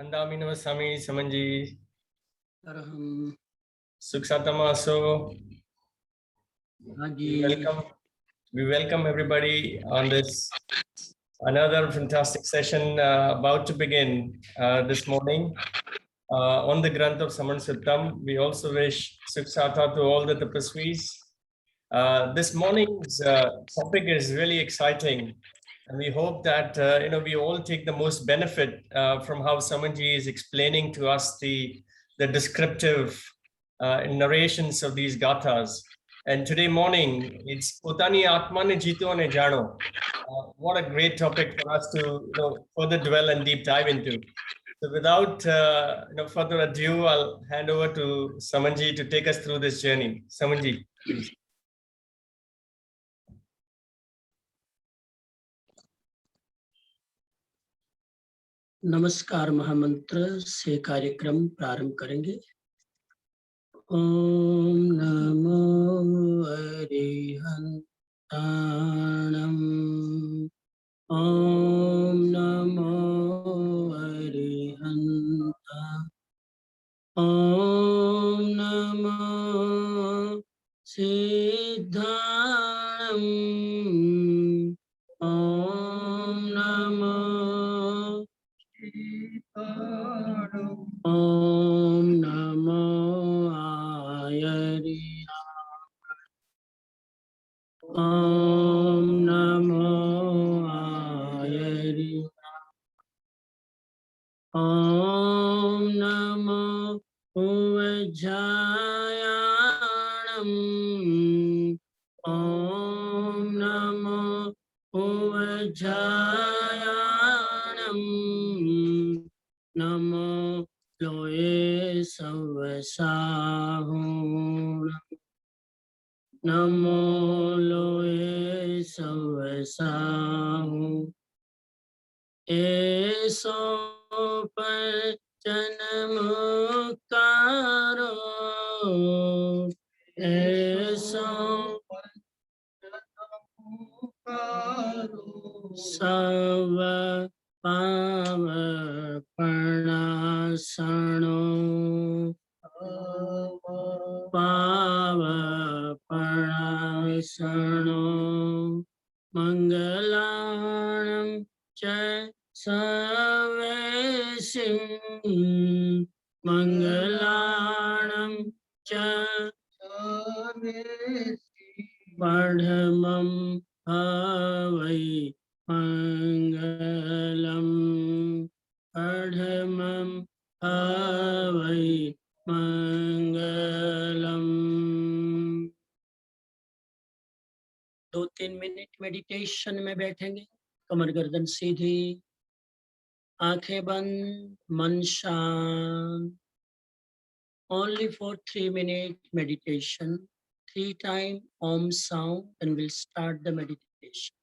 Andami Namasami Samanji. Arham. Suksatama Aso. Haji. We welcome everybody on this another fantastic session about to begin this morning on the Granth of Saman Suttam. We also wish Suksata to all the tapasvis. This morning's topic is really exciting, and we hope that we all take the most benefit from how Samanji is explaining to us the descriptive narrations of these gathas. And today morning, it's Potani Atmane Jito Ne Jano. What a great topic for us to further dwell and deep dive into. So without further ado, I'll hand over to Samanji to take us through this journey. Samanji, please. नमस्कार महामंत्र से कार्यक्रम प्रारंभ करेंगे। ओम नमो अरिहंताणं। ओम नमो अरिहंता। ओम नमो सिद्धाणं। ओम नमो ओम नमो आयरि। ओम नमो आयरि। ओम नमो उवज्जायाणम्। ओम नमो उवज्जायाणम्। नमो लोये सवसाहुणम्। नमो लोये सवसाहुणम्। एसो पचनमुक्तारो। एसो सव पावपणासनो। पावपणासनो मंगलाणं च सवेसिं। मंगलाणं च पढमं हवै मंगलम्। पढमं हवै मंगलम्। 2-3 मिनट मेडिटेशन में बैठेंगे। कमर गर्दन सीधी, आंखें बंद, मन शांत। Only for 3 minute meditation. 3 time Om sound and we'll start the meditation.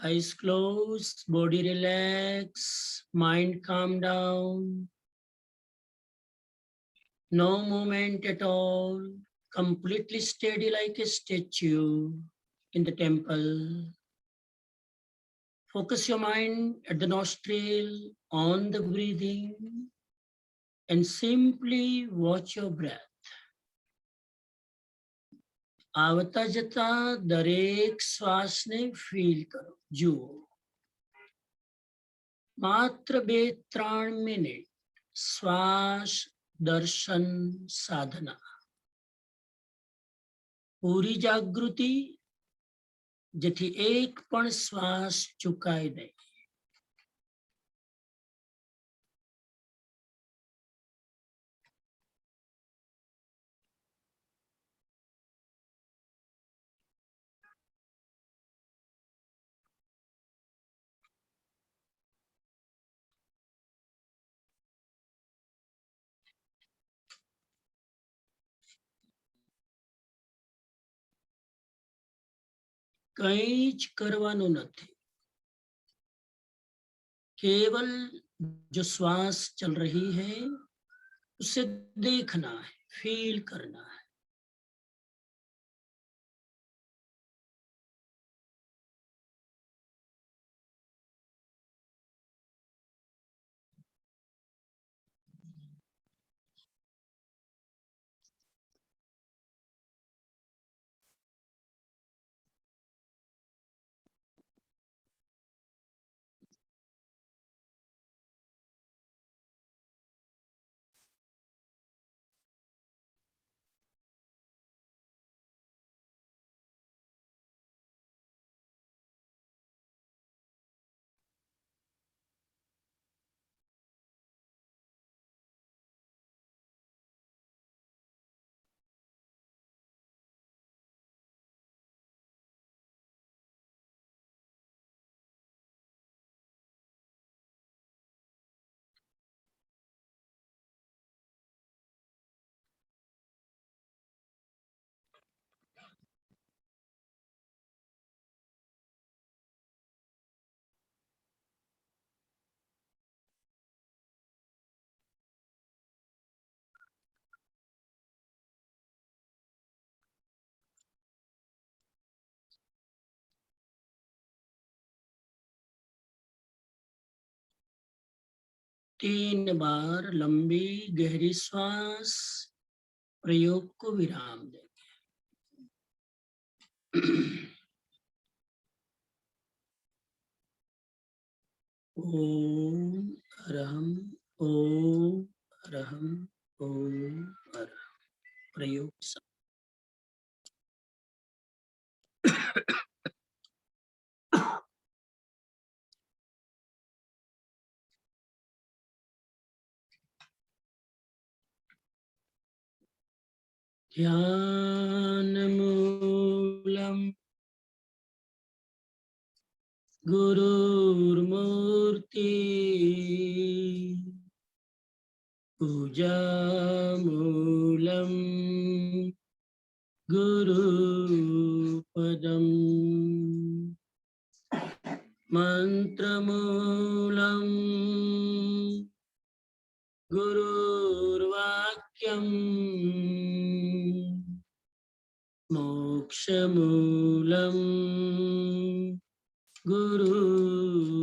Eyes closed, body relax, mind calm down. No movement at all, completely steady like a statue in the temple. Focus your mind at the nostril, on the breathing, and simply watch your breath. आवता जता दरेक श्वास ने feel करो, जुओ। मात्र 2-3 minute श्वास दर्शन साधना। पूरी जागृति जेथी एक पण श्वास चुकाय नहीं। કંઈ જ કરવાનું નથી, केवल जो श्वास चल रही है उसे देखना है, फील करना है। तीन बार लंबी गहरी श्वास, प्रयोग को विराम देंगे। ओम अरहम, ओम अरहम, ओम अरहम। प्रयोग ध्यानमूलम् गुरुर्मूर्ति, पूजामूलम् गुरुपदम्, मंत्रमूलम् गुरुर्वाक्यम्, मोक्षमूलम् गुरुकृपा,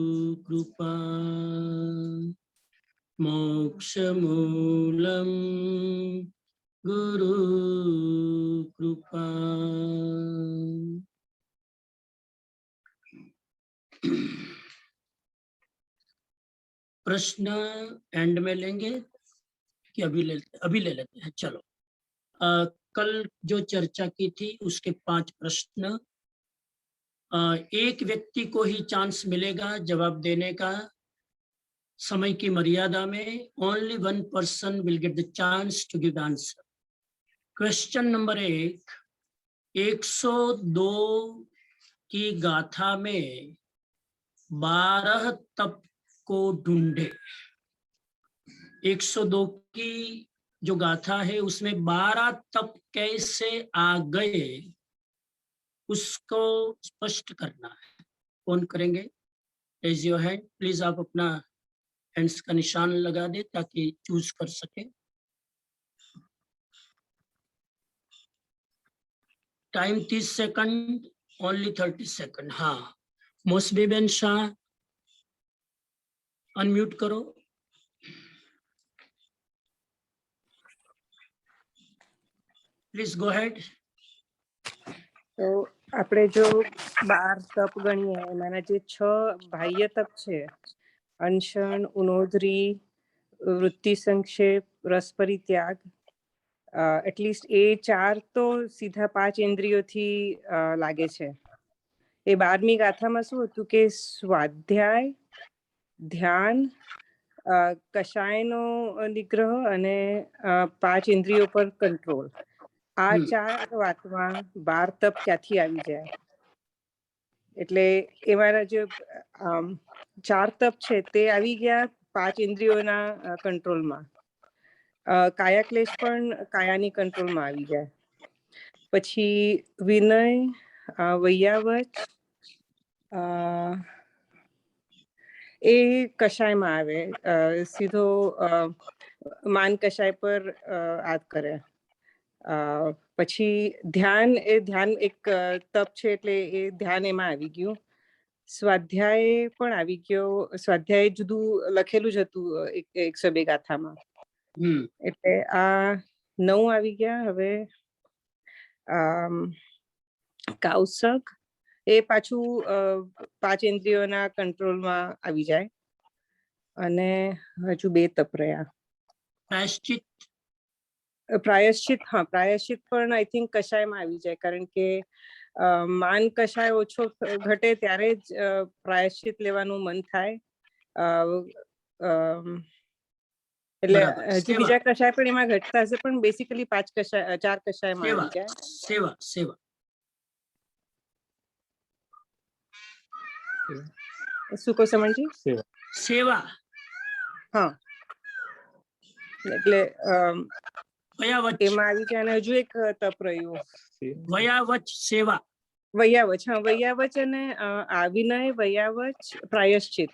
मोक्षमूलम् गुरुकृपा। प्रश्न एंड में लेंगे कि अभी ले लेते हैं? चलो, कल जो चर्चा की थी उसके 5 प्रश्न, एक व्यक्ति को ही चांस मिलेगा जवाब देने का, समय की मर्यादा में। Only 1 person will get the chance to give the answer. Question number 1, 102 की गाथा में 12 तप को ढूंढे। 102 की जो गाथा है उसमें 12 तप कैसे आ गए उसको स्पष्ट करना है। कौन करेंगे? Raise your hand please. आप अपना हैंड्स का निशान लगा दे ताकि चूज कर सके। Time 30 second, only 30 second. हाँ, मोसबीबेन शाह अनम्यूट करो। Please go head. तो આપણે જો 12 તપ ગણીએ એમાંના જે 6 બાહ્ય તપ છે, અનશન, ઉનોદરી, વૃત્તિ સંક્ષેપ, રસ પરિત્યાગ, એટલીસ્ટ એ 4 તો સીધા 5 ઇન્દ્રિયોથી લાગે છે। એ 12મી ગાથામાં શું હતું કે સ્વાધ્યાય, ધ્યાન, કષાયનો નિગ્રહ અને 5 ઇન્દ્રિયો પર કંટ્રોલ, આ 4 વાતમાં 12 તપ ક્યાંથી આવી જાય? એટલે એમાંના જે 4 તપ છે તે આવી ગયા 5 ઇન્દ્રિયોના કંટ્રોલમાં। કાયાક્લેશ પણ કાયાની કંટ્રોલમાં આવી જાય। પછી વિનય, વૈયાવચ એ કશાયમાં આવે, સીધો માન કશાય પર આદ કરે. પછી ધ્યાન એક તપ છે એટલે એ ધ્યાન એમાં આવી ગયું. સ્વાધ્યાય પણ આવી ગયો. સ્વાધ્યાય જુદું લખેલું જ હતું 102 ગાથામાં. એટલે આ 9 આવી ગયા. હવે કૌશક એ પાછું 5 ઇન્દ્રિયોના કંટ્રોલમાં આવી જાય. અને હજુ 2 તપ રહ્યા. પ્રાયશ્ચિત પણ આઈ થિંક કશાયમાં આવી જાય, કારણ કે માન કશાય ઓછો ઘટે ત્યારે જ પ્રાયશ્ચિત લેવાનું મન થાય. એટલે હજી બીજા કશાય પણ એમાં ઘટતા હશે, પણ બેસિકલી 4 કશાયમાં આવી જાય. સેવા શું કહો સમણજી? સેવા. હા, એટલે એમાં આવી જાય. અને હજુ એક તપ રહ્યું, વયાવચ સેવા. વૈયાવચ. હા, વૈયાવચ અને આવિનય, વૈયાવચ, પ્રાયશ્ચિત,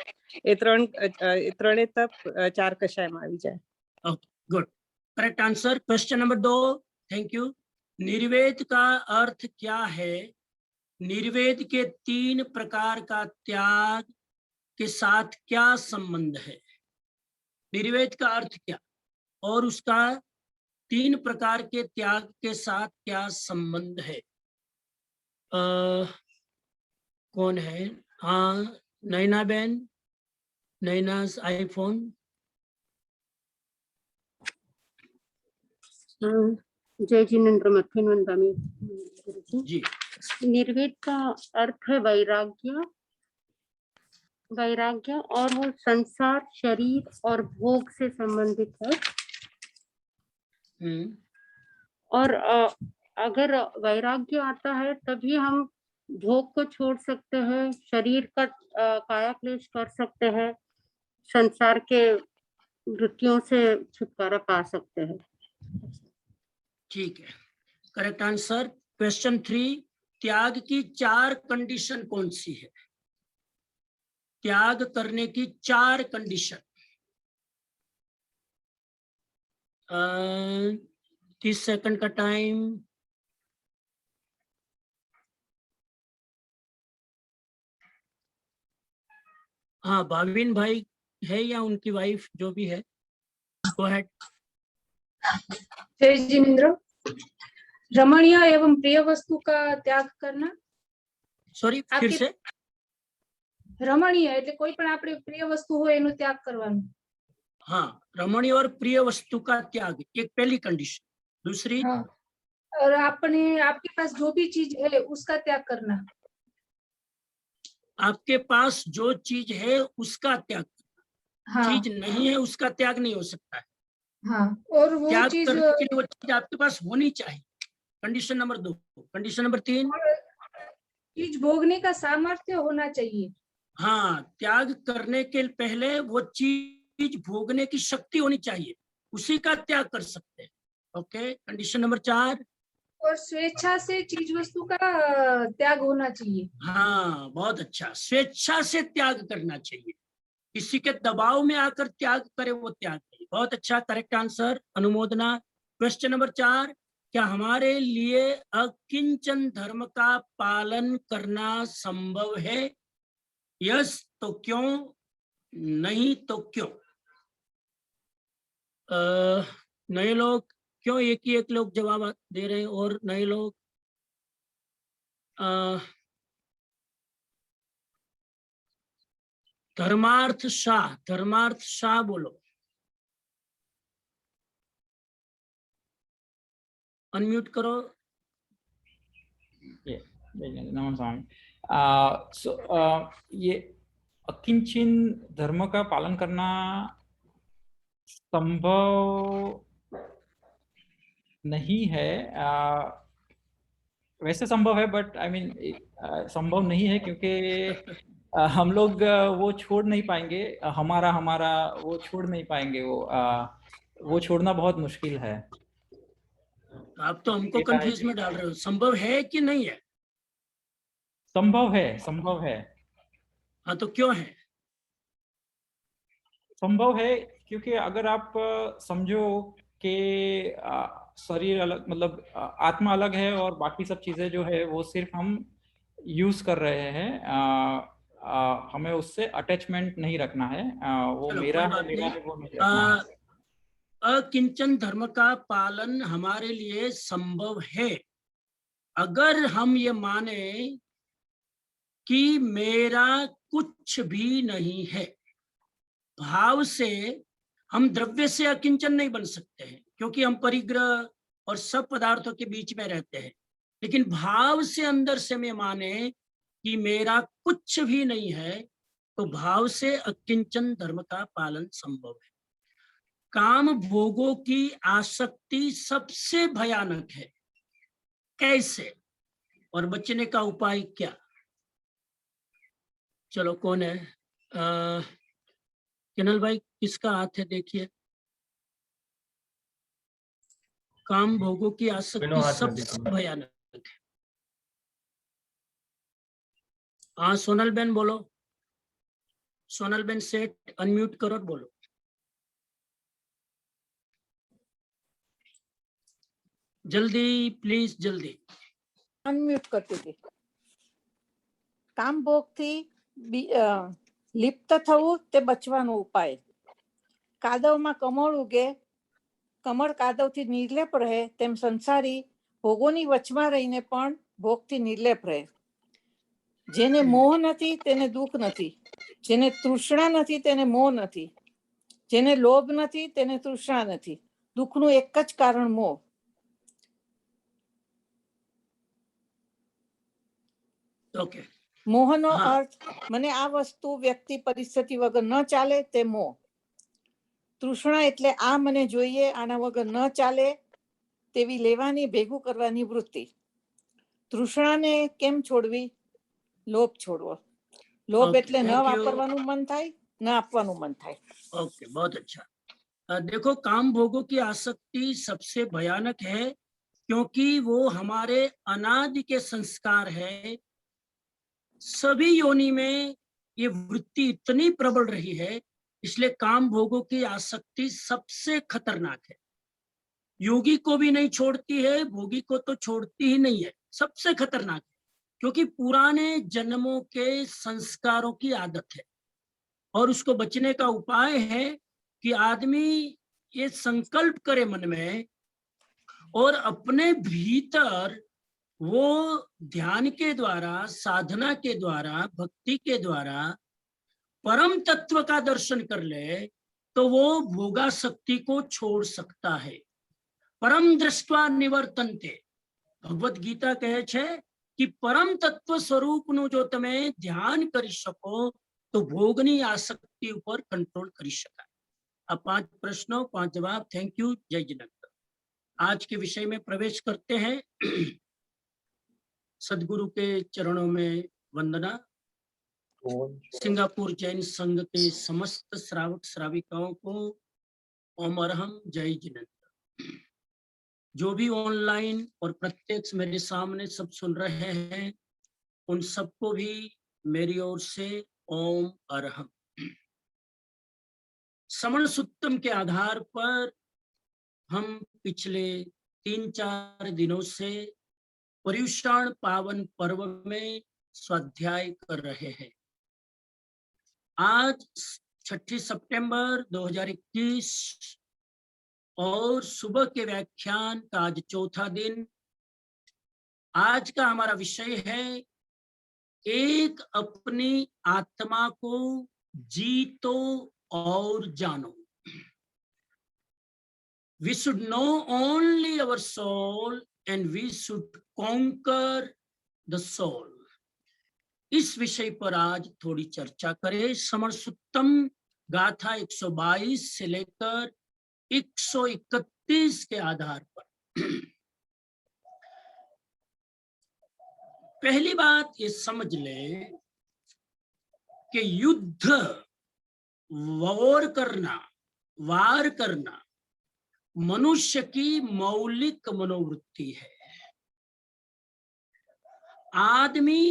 એ ત્રણે તપ 4 કશાયમાં આવી જાય. Okay, good, correct answer. Question number 2. Thank you. निर्वेद का अर्थ क्या है? निर्वेद के 3 प्रकार का त्याग के साथ क्या संबंध है? निर्वेद का अर्थ क्या और उसका 3 प्रकार के त्याग के साथ क्या संबंध है? कौन है? हाँ, नैना बहन, नैना's आईफोन. जय जिनेन्द्र मथुन जी. निर्वेद का अर्थ है वैराग्य और वो संसार, शरीर और भोग से संबंधित है. और अगर वैराग्य आता है तभी हम भोग को छोड़ सकते हैं, शरीर का कायाक्लेश कर सकते हैं, संसार के वृत्तियों से छुटकारा पा सकते हैं. ठीक है, करेक्ट आंसर. क्वेश्चन 3. त्याग की 4 कंडीशन कौन सी है? त्याग करने की 4 कंडीशन. 30 सेकंड का टाइम. हाँ, भाविन भाई है या उनकी वाइफ, जो भी है. Go ahead. जय जिनेन्द्र. रमणीय एवं प्रिय वस्तु का त्याग करना. सॉरी, फिर से. रमणीय એટલે કોઈ પણ આપણી પ્રિય વસ્તુ હોય એનો ત્યાગ કરવાનો. हाँ, रमणीय और प्रिय वस्तु का त्याग, एक पहली कंडीशन. दूसरी, हाँ, और आपके पास जो भी चीज है उसका त्याग करना. आपके पास जो चीज है उसका त्याग. हाँ, चीज नहीं है उसका त्याग नहीं हो सकता है. हाँ, और वो त्याग चीज करने के लिए वो चीज आपके पास होनी चाहिए. Condition number 2. कंडीशन नंबर 3, चीज भोगने का सामर्थ्य होना चाहिए. हाँ, त्याग करने के पहले वो चीज भोगने की शक्ति होनी चाहिए, उसी का त्याग कर सकते हैं. ओके. कंडीशन नंबर 4, और स्वेच्छा से चीज वस्तु का त्याग होना चाहिए. हाँ, बहुत अच्छा. स्वेच्छा से त्याग करना चाहिए, किसी के दबाव में आकर त्याग करे वो त्याग नहीं. बहुत अच्छा, करेक्ट आंसर, अनुमोदना. Question number 4. क्या हमारे लिए अकिंचन धर्म का पालन करना संभव है? यस तो क्यों, नहीं तो क्यों? नए लोग क्यों एक ही एक लोग जवाब दे रहे हैं और नए लोग? धर्मार्थ शाह बोलो. अनम्यूट करो. नमस्कार. ये अकिंचन धर्म का पालन करना संभव नहीं है. वैसे संभव है, बट आई मीन संभव नहीं है, क्योंकि हम लोग वो छोड़ नहीं पाएंगे. हमारा वो छोड़ नहीं पाएंगे. वो छोड़ना बहुत मुश्किल है. आप तो हमको कंफ्यूज में डाल रहे हो. संभव है कि नहीं है? संभव है, संभव है। हाँ तो क्यों है? संभव है क्योंकि अगर आप समझो कि शरीर अलग, मतलब आत्मा अलग है और बाकी सब चीजें जो है वो सिर्फ हम यूज कर रहे हैं, हमें उससे अटैचमेंट नहीं रखना है, वो चलो मेरा कोई है, बात मेरा नहीं। है, वो नहीं रखना है। अकिंचन धर्म का पालन हमारे लिए संभव है अगर हम ये माने कि मेरा कुछ भी नहीं है। भाव से हम द्रव्य से अकिंचन नहीं बन सकते हैं क्योंकि हम परिग्रह और सब पदार्थों के बीच में रहते हैं, लेकिन भाव से अंदर से मैं माने कि मेरा कुछ भी नहीं है, तो भाव से अकिंचन धर्म का पालन संभव है। काम भोगों की आसक्ति सबसे भयानक है। कैसे और बचने का उपाय क्या? चलो कौन है? किनल भाई, किसका हाथ है? देखिए, काम भोगों की आसक्ति सबसे भयानक है। हाँ सोनल बेन बोलो। सोनल बेन सेट अनम्यूट करो और बोलो। जल्दी प्लीज, जल्दी। અનમ્યુટ કરતી હતી. કામ ભોગથી લિપ્ત થવું તે બચવાનો ઉપાય. કાદવમાં કમળ ઉગે, કમળ કાદવથી નિર્લેપ રહે, તેમ સંસારી ભોગોની વચમાં રહીને પણ ભોગથી નિર્લેપ રહે. જેને મોહ નથી તેને દુઃખ નથી, જેને તૃષ્ણા નથી તેને મોહ નથી, જેને લોભ નથી તેને તૃષ્ણા નથી. દુઃખનું એક જ કારણ મોહ. ઓકે. મોહનો હા. અર્થ મને આ વસ્તુ વ્યક્તિ પરિસ્થિતિ વગર ન ચાલે તે મોહ. તૃષ્ણા એટલે આ મને જોઈએ, આના વગર ન ચાલે તેવી લેવાની ભેગું કરવાની વૃત્તિ. તૃષ્ણાને કેમ છોડવી? લોભ છોડવો. લોભ Okay, એટલે ન thank you. વાપરવાનું મન થાય, ન આપવાનું મન થાય. ओके, बहुत अच्छा। देखो, काम भोगों की आसक्ति सबसे भयानक है क्योंकि वो हमारे अनादि के संस्कार है। सभी योनि में ये वृत्ति इतनी प्रबल रही है, इसलिए काम भोगों की आसक्ति सबसे खतरनाक है। योगी को भी नहीं छोड़ती है, भोगी को तो छोड़ती ही नहीं है, सबसे खतरनाक है क्योंकि पुराने जन्मों के संस्कारों की आदत है। और उसको बचने का उपाय है कि आदमी ये संकल्प करे मन में और अपने भीतर वो ध्यान के द्वारा, साधना के द्वारा, भक्ति के द्वारा परम तत्व का दर्शन कर ले तो वो भोगासक्ति को छोड़ सकता है। परम दृष्टवा निवर्तन्ते, भगवत गीता कहे छे कि परम तत्व स्वरूपનું જો તમે ધ્યાન કરી શકો तो ભોગની આસક્તિ ઉપર કંટ્રોલ કરી શકાય। આ 5 પ્રશ્નો 5 जवाब। Thank you. जय जिनेन्द्र। आज के विषय में प्रवेश करते हैं। सदगुरु के चरणों में वंदना। सिंगापुर जैन संघ के समस्त श्रावक श्राविकाओं को ओम अरहम, जय जिनेन्द्र। जो भी ऑनलाइन और प्रत्यक्ष मेरे सामने सब सुन रहे हैं, उन सबको भी मेरी ओर से ओम अरहम। श्रवण सुत्तम के आधार पर हम पिछले 3-4 दिनों से पर्युषण पावन पर्व में स्वाध्याय कर रहे हैं। आज 6 सितंबर 2021 और सुबह के व्याख्यान का आज चौथा दिन। आज का हमारा विषय है एक अपनी आत्मा को जीतो और जानो। We should know only our soul and we should conquer the soul। इस विषय पर आज थोड़ी चर्चा करें। समण सुत्तम गाथा 122 से लेकर 131 के आधार पर। पहली बात ये समझ ले कि युद्ध, वार करना मनुष्य की मौलिक मनोवृत्ति है। आदमी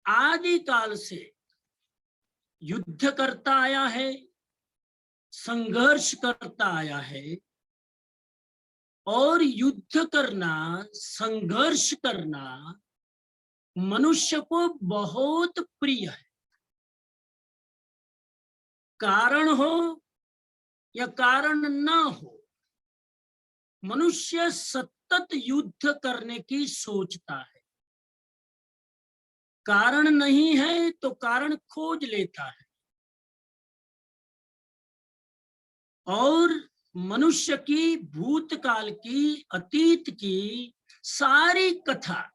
आदि काल से युद्ध करता आया है, संघर्ष करता आया है, और युद्ध करना, संघर्ष करना मनुष्य को बहुत प्रिय है। कारण हो या कारण ना हो, मनुष्य सतत युद्ध करने की सोचता है। कारण नहीं है तो कारण खोज लेता है, और मनुष्य की भूतकाल की, अतीत की सारी कथा,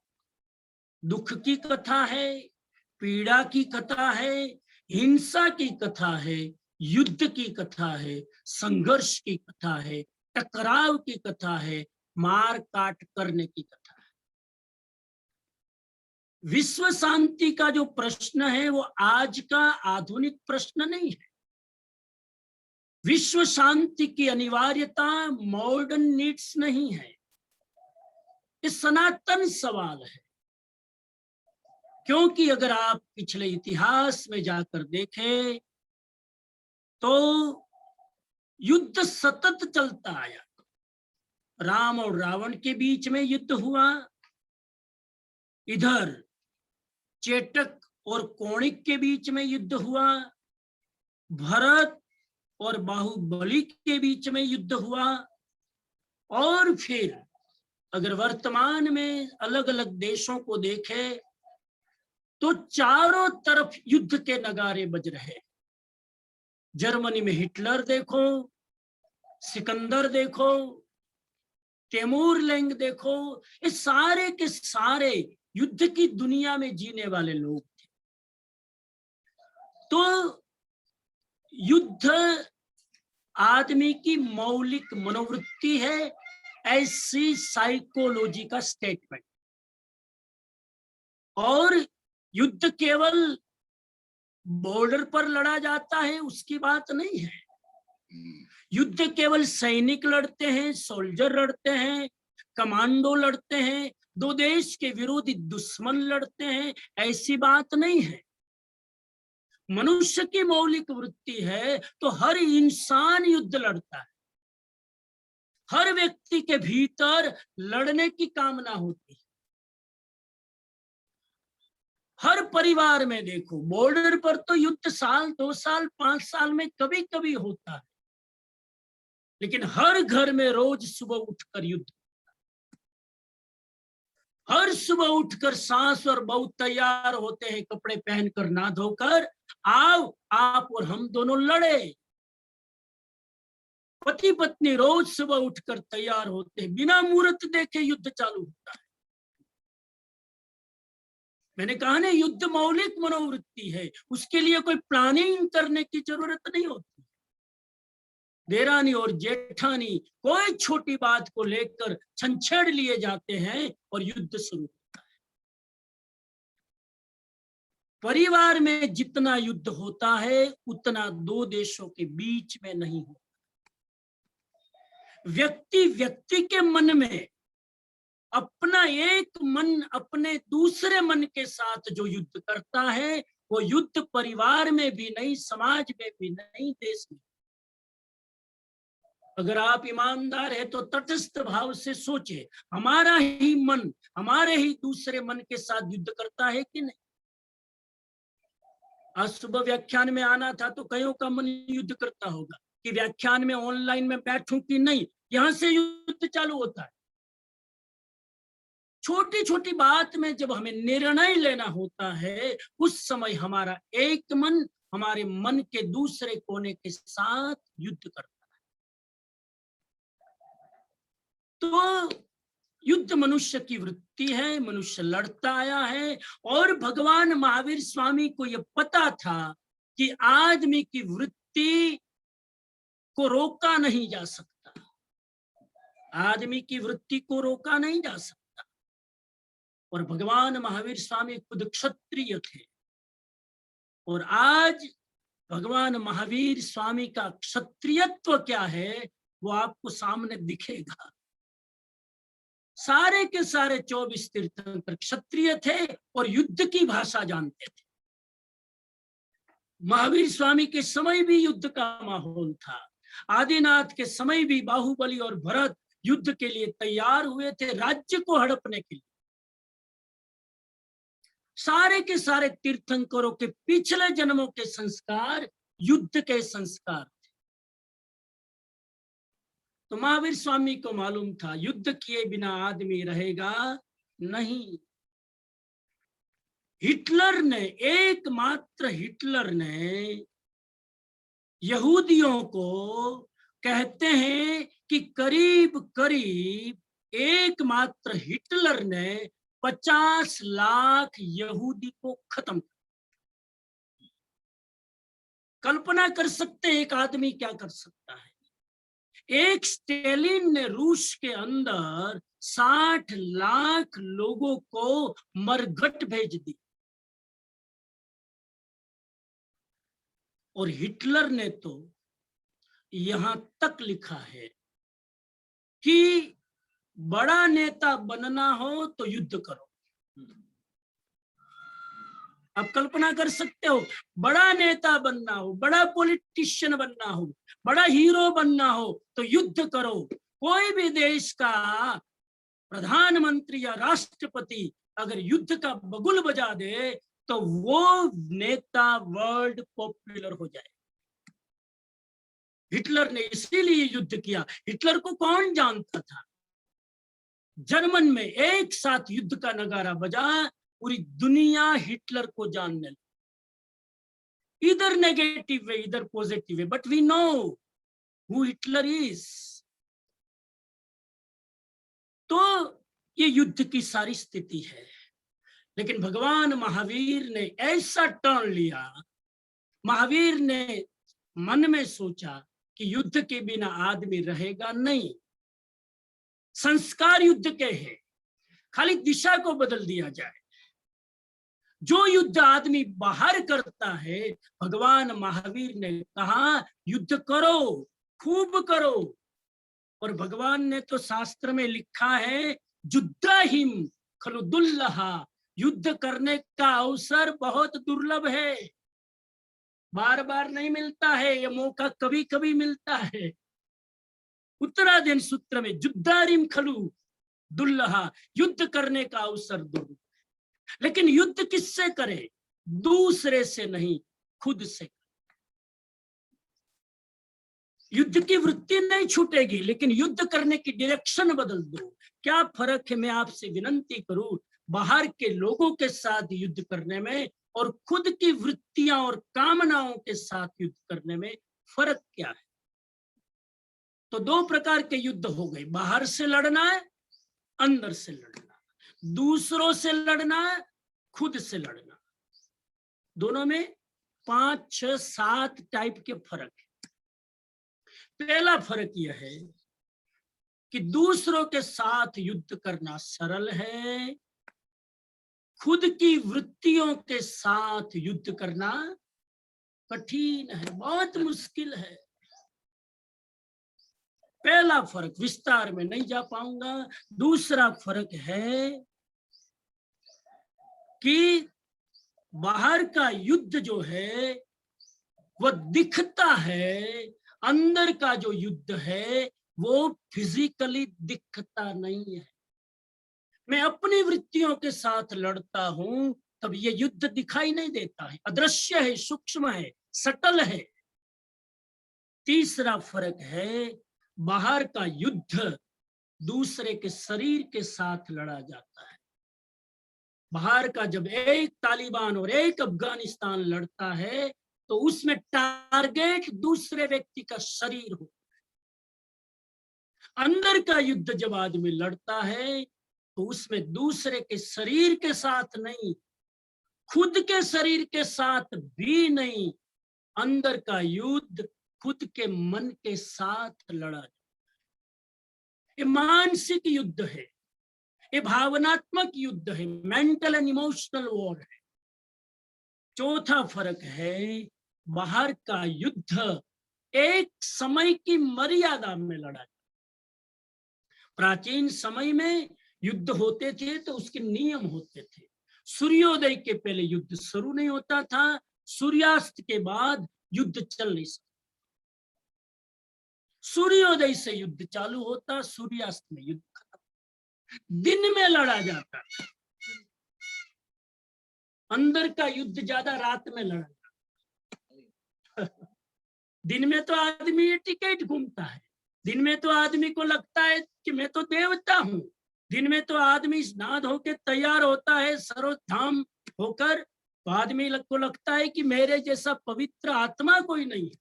दुख की कथा है, पीड़ा की कथा है, हिंसा की कथा है, युद्ध की कथा है, संघर्ष की कथा है, टकराव की कथा है, मार काट करने की कथा है। विश्व शांति का जो प्रश्न है वो आज का आधुनिक प्रश्न नहीं है। विश्व शांति की अनिवार्यता मॉडर्न नीड्स नहीं है, ये सनातन सवाल है। क्योंकि अगर आप पिछले इतिहास में जाकर देखें तो युद्ध सतत चलता आया। राम और रावण के बीच में युद्ध हुआ, इधर चेटक और कौणिक के बीच में युद्ध हुआ, भरत और बाहुबली के बीच में युद्ध हुआ, और फिर अगर वर्तमान में अलग अलग देशों को देखें तो चारों तरफ युद्ध के नगारे बज रहे। जर्मनी में हिटलर देखो, सिकंदर देखो, तैमूर लैंग देखो, ये सारे के सारे युद्ध की दुनिया में जीने वाले लोग थे। तो युद्ध आदमी की मौलिक मनोवृत्ति है, ऐसी साइकोलॉजी का स्टेटमेंट। और युद्ध केवल बॉर्डर पर लड़ा जाता है उसकी बात नहीं है। युद्ध केवल सैनिक लड़ते हैं, सोल्जर लड़ते हैं, कमांडो लड़ते हैं, दो देश के विरोधी दुश्मन लड़ते हैं, ऐसी बात नहीं है। मनुष्य की मौलिक वृत्ति है तो हर इंसान युद्ध लड़ता है। हर व्यक्ति के भीतर लड़ने की कामना होती है। हर परिवार में देखो, बॉर्डर पर तो युद्ध साल, 2 साल, 5 साल में कभी कभी होता है, लेकिन हर घर में रोज सुबह उठकर युद्ध। हर सुबह उठकर सास और बहू तैयार होते हैं, कपड़े पहनकर, ना धोकर, आओ आप और हम दोनों लड़े। पति पत्नी रोज सुबह उठकर तैयार होते हैं, बिना मुहूर्त देखे युद्ध चालू होता है। मैंने कहा ना, युद्ध मौलिक मनोवृत्ति है, उसके लिए कोई प्लानिंग करने की जरूरत नहीं होती। देरानी और जेठानी कोई छोटी बात को लेकर छंछेड़ लिए जाते हैं और युद्ध शुरू होता है। परिवार में जितना युद्ध होता है उतना दो देशों के बीच में नहीं होता। व्यक्ति व्यक्ति के मन में अपना एक मन अपने दूसरे मन के साथ जो युद्ध करता है, वो युद्ध परिवार में भी नहीं, समाज में भी नहीं, देश में। अगर आप ईमानदार है तो तटस्थ भाव से सोचे, हमारा ही मन हमारे ही दूसरे मन के साथ युद्ध करता है कि नहीं। आज सुबह व्याख्यान में आना था तो कईयों का मन युद्ध करता होगा कि व्याख्यान में ऑनलाइन में बैठूं कि नहीं। यहां से युद्ध चालू होता है। छोटी छोटी बात में जब हमें निर्णय लेना होता है, उस समय हमारा एक मन हमारे मन के दूसरे कोने के साथ युद्ध करता है। तो युद्ध मनुष्य की वृत्ति है, मनुष्य लड़ता आया है। और भगवान महावीर स्वामी को यह पता था कि आदमी की वृत्ति को रोका नहीं जा सकता। आदमी की वृत्ति को रोका नहीं जा सकता। और भगवान महावीर स्वामी खुद क्षत्रिय थे, और आज भगवान महावीर स्वामी का क्षत्रियत्व क्या है वो आपको सामने दिखेगा। सारे के सारे 24 तीर्थंकर क्षत्रिय थे और युद्ध की भाषा जानते थे। महावीर स्वामी के समय भी युद्ध का माहौल था। आदिनाथ के समय भी बाहुबली और भरत युद्ध के लिए तैयार हुए थे, राज्य को हड़पने के लिए। सारे के सारे तीर्थंकरों के पिछले जन्मों के संस्कार युद्ध के संस्कार थे। तो महावीर स्वामी को मालूम था युद्ध किए बिना आदमी रहेगा नहीं। हिटलर ने, एकमात्र हिटलर ने यहूदियों को कहते हैं कि करीब करीब एकमात्र हिटलर ने 50 लाख यहूदी को खत्म किया। कल्पना कर सकते हैं एक आदमी क्या कर सकता है। एक स्टेलिन ने रूस के अंदर 60 लाख लोगों को मरघट भेज दी और हिटलर ने तो यहां तक लिखा है कि बड़ा नेता बनना हो तो युद्ध करो। आप कल्पना कर सकते हो, बड़ा नेता बनना हो, बड़ा पॉलिटिशियन बनना हो, बड़ा हीरो बनना हो तो युद्ध करो। कोई भी देश का प्रधानमंत्री या राष्ट्रपति अगर युद्ध का बगुल बजा दे तो वो नेता वर्ल्ड पॉपुलर हो जाए। हिटलर ने इसीलिए युद्ध किया। हिटलर को कौन जानता था? जर्मन में एक साथ युद्ध का नगारा बजा, पूरी दुनिया हिटलर को जानने लगी। इधर नेगेटिव वे, इधर positive way, but we know who Hitler is. तो ये युद्ध की सारी स्थिति है। लेकिन भगवान महावीर ने ऐसा टर्न लिया। महावीर ने मन में सोचा कि युद्ध के बिना आदमी रहेगा नहीं। संस्कार युद्ध के हैं, खाली दिशा को बदल दिया जाए। जो युद्ध आदमी बाहर करता है, भगवान महावीर ने कहा युद्ध करो, खूब करो। और भगवान ने तो शास्त्र में लिखा है युद्धहिम खलु दुर्लहा, युद्ध करने का अवसर बहुत दुर्लभ है, बार बार नहीं मिलता है, ये मौका कभी कभी मिलता है। उत्तराधीन सूत्र में युद्धारिम खलु दुर्लहा, युद्ध करने का अवसर दुर्लभ। लेकिन युद्ध किससे करे? दूसरे से नहीं, खुद से। युद्ध की वृत्ति नहीं छूटेगी, लेकिन युद्ध करने की डायरेक्शन बदल दो। क्या फर्क है? मैं आपसे विनंती करूं, बाहर के लोगों के साथ युद्ध करने में और खुद की वृत्तियां और कामनाओं के साथ युद्ध करने में फर्क क्या है? तो दो प्रकार के युद्ध हो गए, बाहर से लड़ना है, अंदर से लड़ना, दूसरों से लड़ना है, खुद से लड़ना। दोनों में 5, 6, 7 टाइप के फर्क है। पहला फर्क यह है कि दूसरों के साथ युद्ध करना सरल है, खुद की वृत्तियों के साथ युद्ध करना कठिन है, बहुत मुश्किल है। पहला फर्क, विस्तार में नहीं जा पाऊंगा। दूसरा फर्क है कि बाहर का युद्ध जो है वो दिखता है, अंदर का जो युद्ध है वो फिजिकली दिखता नहीं है। मैं अपनी वृत्तियों के साथ लड़ता हूं तब ये युद्ध दिखाई नहीं देता है, अदृश्य है, सूक्ष्म है, सटल है। तीसरा फर्क है, बाहर का युद्ध दूसरे के शरीर के साथ लड़ा जाता है। बाहर का जब एक तालिबान और एक अफगानिस्तान लड़ता है तो उसमें टारगेट दूसरे व्यक्ति का शरीर हो। अंदर का युद्ध जब आदमी लड़ता है तो उसमें दूसरे के शरीर के साथ नहीं, खुद के शरीर के साथ भी नहीं, अंदर का युद्ध खुद के मन के साथ लड़ा जाता है। ये मानसिक युद्ध है, ये भावनात्मक युद्ध है, मेंटल एंड इमोशनल वॉर है। चौथा फर्क है, बाहर का युद्ध एक समय की मर्यादा में लड़ा जाता है। प्राचीन समय में युद्ध होते थे तो उसके नियम होते थे। सूर्योदय के पहले युद्ध शुरू नहीं होता था, सूर्यास्त के बाद युद्ध चल नहीं सकता। सूर्योदय से युद्ध चालू होता, सूर्यास्त में युद्ध खत्म। दिन में लड़ा जाता, अंदर का युद्ध ज्यादा रात में लड़ा जाता। दिन में तो आदमी ये टिकट घूमता है, दिन में तो आदमी को लगता है कि मैं तो देवता हूं, दिन में तो आदमी स्नान होकर तैयार होता है सर्वधाम होकर, तो आदमी को लगता है कि मेरे जैसा पवित्र आत्मा कोई नहीं है।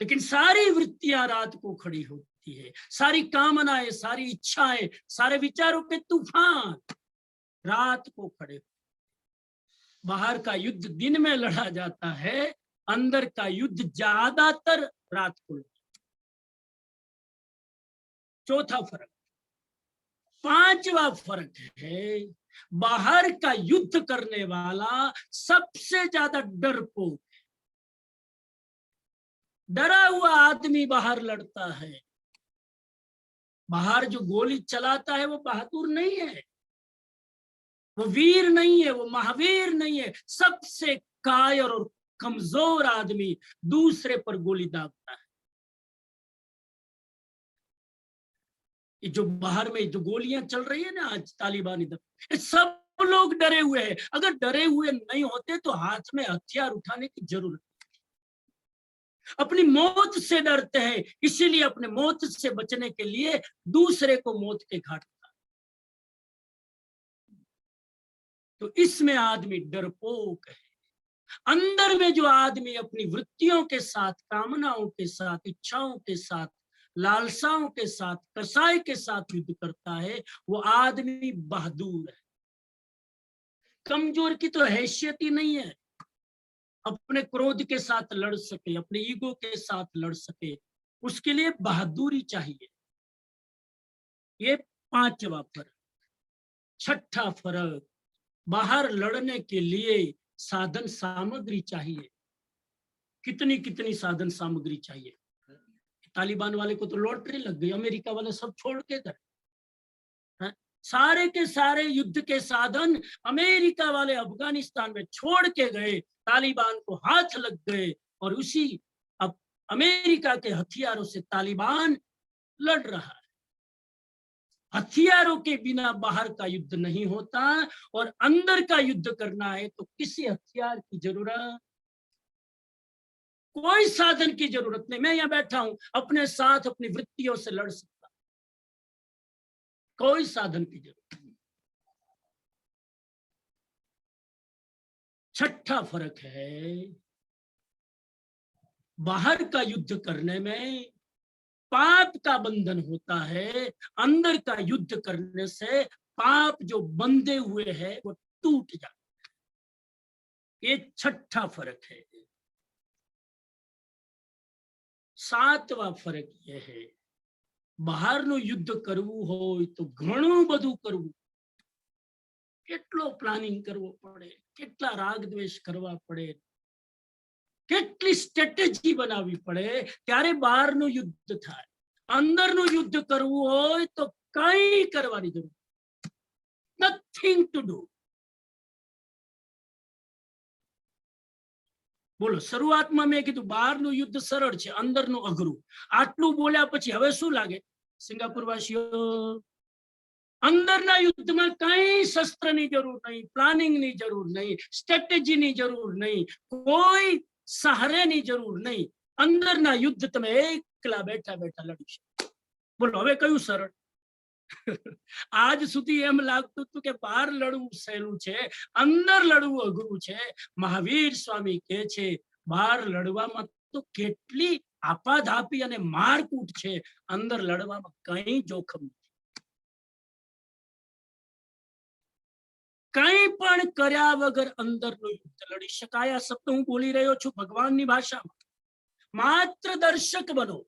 लेकिन सारी वृत्तियां रात को खड़ी होती है, सारी कामनाएं, सारी इच्छाएं, सारे विचारों के तूफान रात को खड़े। बाहर का युद्ध दिन में लड़ा जाता है, अंदर का युद्ध ज्यादातर रात को। चौथा फर्क। पांचवा फर्क है, बाहर का युद्ध करने वाला सबसे ज्यादा डरपोक, डरा हुआ आदमी बाहर लड़ता है। बाहर जो गोली चलाता है वो बहादुर नहीं है, वो वीर नहीं है, वो महावीर नहीं है। सबसे कायर और कमजोर आदमी दूसरे पर गोली दागता है। ये जो बाहर में जो गोलियां चल रही है ना आज तालिबान इधर, सब लोग डरे हुए हैं। अगर डरे हुए नहीं होते तो हाथ में हथियार उठाने की जरूरत नहीं। अपनी मौत से डरते हैं, इसीलिए अपने मौत से बचने के लिए दूसरे को मौत के घाट उतारते। तो इसमें आदमी डरपोक है। अंदर में जो आदमी अपनी वृत्तियों के साथ, कामनाओं के साथ, इच्छाओं के साथ, लालसाओं के साथ, कसाई के साथ युद्ध करता है, वो आदमी बहादुर है। कमजोर की तो हैसियत ही नहीं है, अपने क्रोध के साथ लड़ सके, अपने ईगो के साथ लड़ सके, उसके लिए बहादुरी चाहिए। ये पांचवा फर्क। छठा फर्क, बाहर लड़ने के लिए साधन सामग्री चाहिए। कितनी कितनी साधन सामग्री चाहिए। तालिबान वाले को तो लॉटरी लग गई, अमेरिका वाले सब छोड़ के गए। सारे के सारे युद्ध के साधन अमेरिका वाले अफगानिस्तान में छोड़ के गए, तालिबान को हाथ लग गए, और उसी अब अमेरिका के हथियारों से तालिबान लड़ रहा है। हथियारों के बिना बाहर का युद्ध नहीं होता, और अंदर का युद्ध करना है तो किसी हथियार की जरूरत, कोई साधन की जरूरत नहीं। मैं यहाँ बैठा हूं, अपने साथ अपनी वृत्तियों से लड़ सकता, कोई साधन की जरूरत नहीं। छठा फर्क है, बाहर का युद्ध करने में पाप का बंधन होता है, अंदर का युद्ध करने से पाप जो बंधे हुए हैं वो टूट जाते हैं। ये छठा फर्क है। सातवां फर्क यह है, બહારનું યુદ્ધ કરવું હોય તો ઘણું બધું કરવું, કેટલો પ્લાનિંગ કરવો પડે, કેટલા રાગ દ્વેષ કરવા પડે, કેટલી સ્ટ્રેટેજી બનાવવી પડે, ત્યારે બહારનું યુદ્ધ થાય. અંદરનું યુદ્ધ કરવું હોય તો કઈ કરવાની જરૂર, નથિંગ ટુ ડુ. બોલો, શરૂઆતમાં મેં કીધું બહારનું યુદ્ધ સરળ છે, અંદરનું અઘરું. આટલું બોલ્યા પછી હવે શું લાગે સિંગાપુર વાસીઓ? અંદરના યુદ્ધમાં કઈ શસ્ત્રની જરૂર નહીં, પ્લાનિંગની જરૂર નહીં, સ્ટ્રેટેજીની જરૂર નહીં, કોઈ સહારેની જરૂર નહીં. અંદરના યુદ્ધ તમે એકલા બેઠા બેઠા લડી શકો. બોલો હવે કયું સરળ? આજ સુધી એમ લાગતું હતું કે બહાર લડવું સહેલું છે, અંદર લડવું અઘરું છે. મહાવીર સ્વામી કહે છે બહાર લડવામાં તો કેટલી આપાધાપી અને મારકૂટ છે, અંદર લડવામાં કઈ જોખમ નથી. કઈ પણ કર્યા વગર અંદરનું યુદ્ધ લડી શકાય. આ શબ્દ હું બોલી રહ્યો છું ભગવાનની ભાષામાં. માત્ર દર્શક બનો,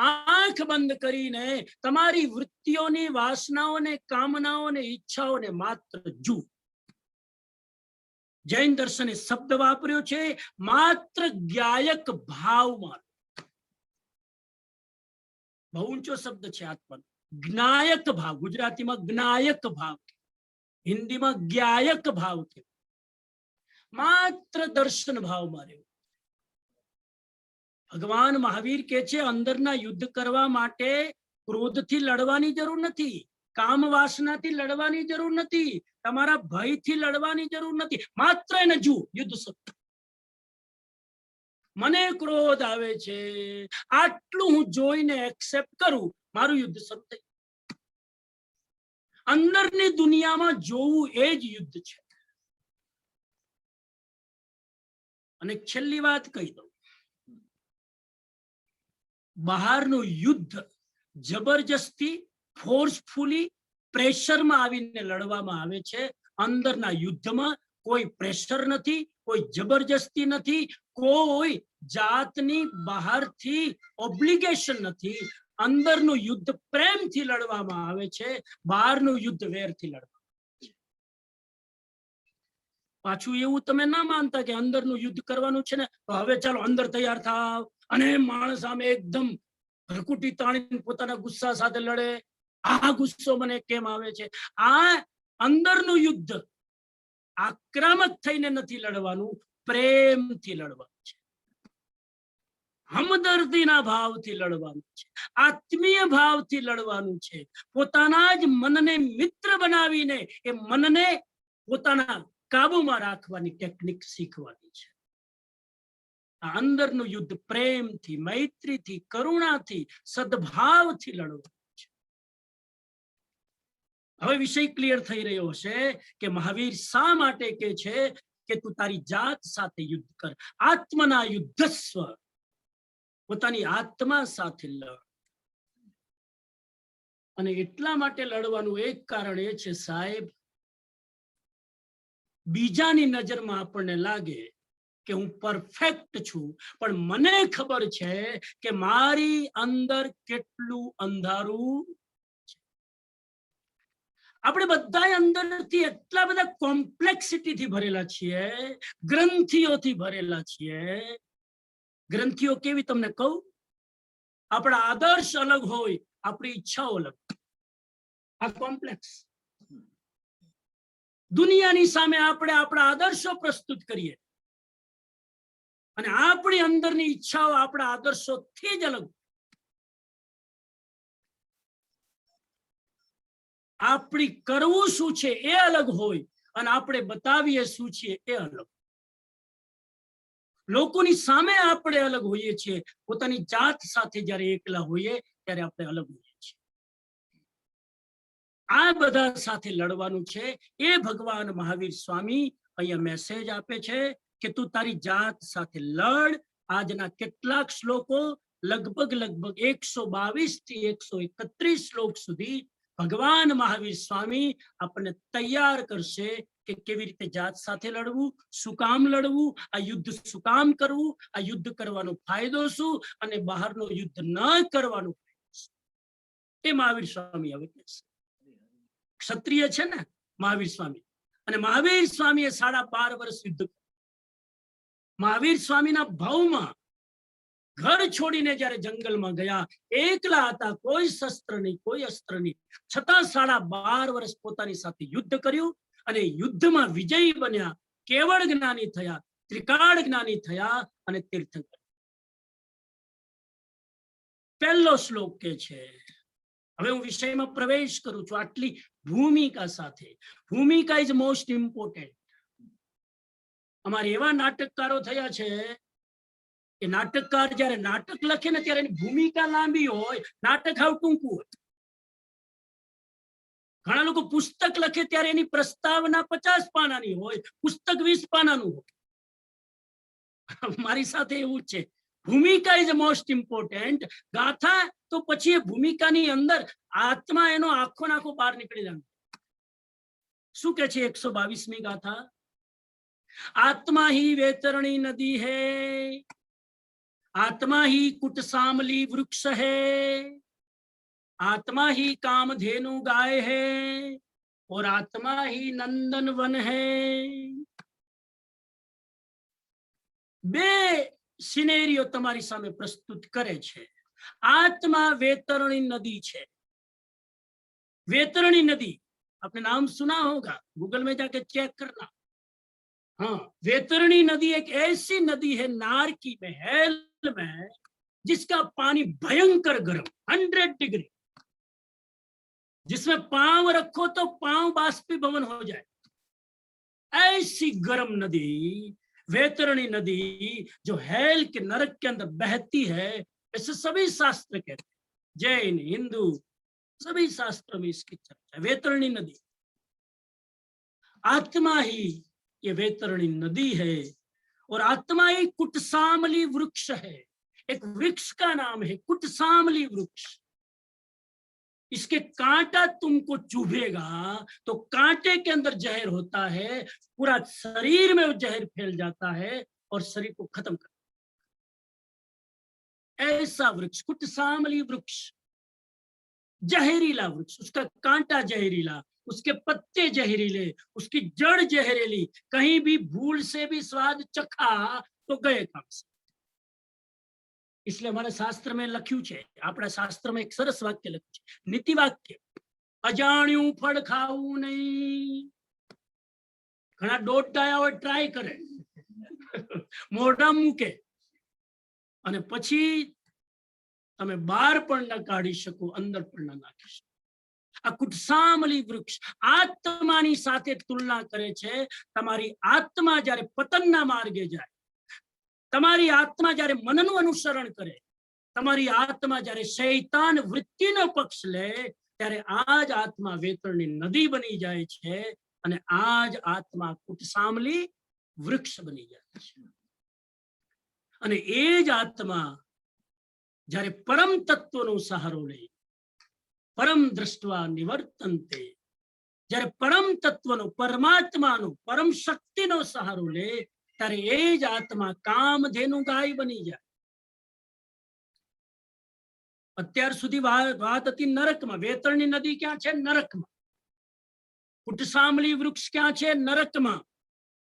આંખ બંધ કરીને તમારી વૃત્તિઓની, વાસનાઓને, કામનાઓને, ઈચ્છાઓને માત્ર જુઓ. જૈન દર્શને શબ્દ વાપર્યો છે માત્ર જ્ઞાયક ભાવમાં. બહુ ઊંચો શબ્દ છે આત્મા. જ્ઞાયક ભાવ, ગુજરાતીમાં જ્ઞાયક ભાવ, હિન્દીમાં જ્ઞાયક ભાવ થયો, માત્ર દર્શન ભાવમાં રહ્યો. ભગવાન મહાવીર કે છે અંદરના યુદ્ધ કરવા માટે ક્રોધથી લડવાની જરૂર નથી, કામ વાસનાથી લડવાની જરૂર નથી, તમારા ભયથી લડવાની જરૂર નથી, માત્ર એને જુઓ યુદ્ધ સત્ય. મને ક્રોધ આવે છે, આટલું હું જોઈને એક્સેપ્ટ કરું, મારું યુદ્ધ શરૂ થઈ. અંદરની દુનિયામાં જોવું એ જ યુદ્ધ છે. અને છેલ્લી વાત કહી દઉં, બહારનું યુદ્ધ જબરજસ્તી ફોર્સફુલી પ્રેશરમાં આવીને લડવામાં આવે છે. અંદરના યુદ્ધમાં કોઈ પ્રેશર નથી, કોઈ જબરજસ્તી નથી, કોઈ જાતની બહારથી ઓબ્લિગેશન નથી. અંદરનું યુદ્ધ પ્રેમથી લડવામાં આવે છે, બહારનું યુદ્ધ વેરથી લડવામાં આવે છે. પાછું એવું તમે ના માનતા કે અંદરનું યુદ્ધ કરવાનું છે ને તો હવે ચાલો અંદર તૈયાર થાવ અને માણસ સામે એકદમ ભરકુટી તાણીને પોતાના ગુસ્સા સાથે લડે. આ ગુસ્સો મને કેમ આવે છે? આ અંદરનું યુદ્ધ આક્રમક થઈને નથી લડવાનું, પ્રેમથી લડવાનું છે, હમદર્દીના ભાવથી લડવાનું છે, આત્મીય ભાવથી લડવાનું છે. પોતાના જ મનને મિત્ર બનાવીને એ મનને પોતાના કાબુમાં રાખવાની ટેકનિક શીખવાની છે. આ અંદરનું યુદ્ધ પ્રેમથી, મૈત્રીથી, કરુણાથી, સદભાવથી લડવાનું છે. હવે વિષય ક્લિયર થઈ રહ્યો હશે કે મહાવીર શા માટે કહે છે કે તું તારી જાત સાથે યુદ્ધ કર. આત્મના યુદ્ધસ્વ, પોતાની આત્મા સાથે લડ. અને એટલા માટે લડવાનું એક કારણ એ છે સાહેબ, બીજાની નજરમાં આપણને લાગે કે હું પરફેક્ટ છું, પણ મને ખબર છે કે મારી અંદર કેટલું અંધારું. આપણે બધા અંદરથી એટલા બધા કોમ્પ્લેક્સિટીથી ભરેલા છીએ, ગ્રંથિઓથી ભરેલા છીએ. ગ્રંથિઓ કેવી તમને કહું, આપણા આદર્શ અલગ હોય, આપણી ઈચ્છાઓ અલગ. આ કોમ્પ્લેક્સ. દુનિયાની સામે આપણે આપણા આદર્શો પ્રસ્તુત કરીએ અને આપણી અંદરની ઈચ્છાઓ આપણા આદર્શોથી જ અલગ. આપણી કરવું શું છે એ અલગ હોય અને આપણે બતાવીએ શું છીએ એ અલગ. લોકોની સામે આપણે અલગ હોઈએ છીએ, પોતાની જાત સાથે જ્યારે એકલા હોઈએ ત્યારે આપણે અલગ હોઈએ છીએ. આ બધા સાથે લડવાનું છે. એ ભગવાન મહાવીર સ્વામી અહીંયા મેસેજ આપે છે કે તું તારી જાત સાથે લડ. આજના કેટલાક શ્લોકો લગભગ 122 થી 131 શ્લોક સુધી ભગવાન મહાવીર સ્વામી આપણને તૈયાર કરશે કે કેવી રીતે જાત સાથે લડવું, શું કામ લડવું, આ યુદ્ધ શું કામ કરવું, આ યુદ્ધ કરવાનો ફાયદો શું અને બહારનું યુદ્ધ ન કરવાનું એ મહાવીર સ્વામી હવે કહેશે. ક્ષત્રિય છે ને મહાવીર સ્વામી, અને મહાવીર સ્વામીએ 12.5 વર્ષ યુદ્ધ. મહાવીર સ્વામીના ભાવમાં ઘર છોડીને જયારે જંગલમાં ગયા, એકલા હતા, કોઈ શસ્ત્ર નહીં, કોઈ અસ્ત્ર નહીં, છતાં 12.5 વર્ષ પોતાની સાથે યુદ્ધ કર્યું અને યુદ્ધમાં વિજયી બન્યા, કેવળ જ્ઞાની થયા, ત્રિકાળ જ્ઞાની થયા અને તીર્થંકર. પહેલો શ્લોક કે છે, હવે હું વિષયમાં પ્રવેશ કરું છું આટલી ભૂમિકા સાથે. ભૂમિકા ઇઝ મોસ્ટ ઇમ્પોર્ટન્ટ. અમારે એવા નાટકકારો થયા છે કે નાટકકાર જયારે નાટક લખે ને ત્યારે એની ભૂમિકા લાંબી હોય, નાટક હાવ ટૂંકું હોય. ઘણા લોકો પુસ્તક લખે ત્યારે એની પ્રસ્તાવના 50 પાનાની હોય, પુસ્તક 20 પાનાનું હોય. મારી સાથે એવું છે. ભૂમિકા ઇઝ મોસ્ટ ઇમ્પોર્ટન્ટ. ગાથા તો પછી એ ભૂમિકાની અંદર આત્મા એનો આખો નાખો બહાર નીકળી જાય. શું કે છે 122મી ગાથા? આત્મા ही वैतरणी नदी है, आत्मा ही कुटसामली वृक्ष है, आत्मा ही कामधेनु गाय है और आत्मा ही नंदन वन है. બે સિનેરિયો તમારી સામે પ્રસ્તુત કરે છે. આત્મા વેતરણી નદી છે. वैतरणी नदी, आपने नाम सुना होगा, गूगल में जाके चेक करना। हाँ, वैतरणी नदी एक ऐसी नदी है नारकी में, हेल में, जिसका पानी भयंकर गर्म, 100 डिग्री, जिसमें पांव रखो तो पांव बाष्पीभवन हो जाए, ऐसी गर्म नदी वैतरणी नदी जो हेल के नरक के अंदर बहती है। ऐसे सभी शास्त्र कहते हैं, जैन हिंदू सभी शास्त्रों में इसकी चर्चा है। वैतरणी नदी, आत्मा ही ये वैतरणी नदी है, और आत्मा ही कुटसामली वृक्ष है। एक वृक्ष का नाम है कुटसामली वृक्ष। इसके कांटा तुमको चुभेगा तो कांटे के अंदर जहर होता है, पूरा शरीर में वो जहर फैल जाता है और शरीर को खत्म कर, ऐसा वृक्ष कुटसामली वृक्ष, जहरीला वृक्ष, उसका कांटा जहरीला, उसके पत्ते जहरीले, उसकी जड़ जहरीली, कहीं भी भूल से भी स्वाद चखा तो गए काम से। इसलिए हमारे शास्त्र में लख्યું છે, આપણા શાસ્ત્ર में एक सरस वाक्य લખ્યું છે, નીતિ વાક્ય, અજાણ્યું ફળ ખાવું નહીં। ઘણા દોડતા હોય ટ્રાય કરે, મોઢા મૂકે અને પછી તમે બહાર પણ ન કાઢી શકો, અંદર પણ ન નાખી શકો। આ કુટસામલી વૃક્ષ આત્માની સાથે તુલના કરે છે। તમારી આત્મા જ્યારે પતનના માર્ગે જાય, તમારી આત્મા જ્યારે મનનું અનુસરણ કરે, તમારી આત્મા જ્યારે શૈતાન વૃત્તિનો પક્ષ લે, ત્યારે આ જ આત્મા વેતરણી નદી બની જાય છે અને આ જ આત્મા કુટસામલી વૃક્ષ બની જાય છે। અને એ જ આત્મા જ્યારે પરમ તત્વનો સહારો લે, પરમ દ્રષ્ટવા નિવર્તન્તે, જ્યારે પરમ તત્વનો, પરમાત્માનો, પરમ શક્તિનો સહારો લે, ત્યારે એ જ આત્મા કામધેનુ ગાય બની જાય। અત્યાર સુધી વાત હતી નરકમાં, વેતરણી નદી ક્યાં છે? નરકમાં। કુટસામલી વૃક્ષ ક્યાં છે? નરકમાં।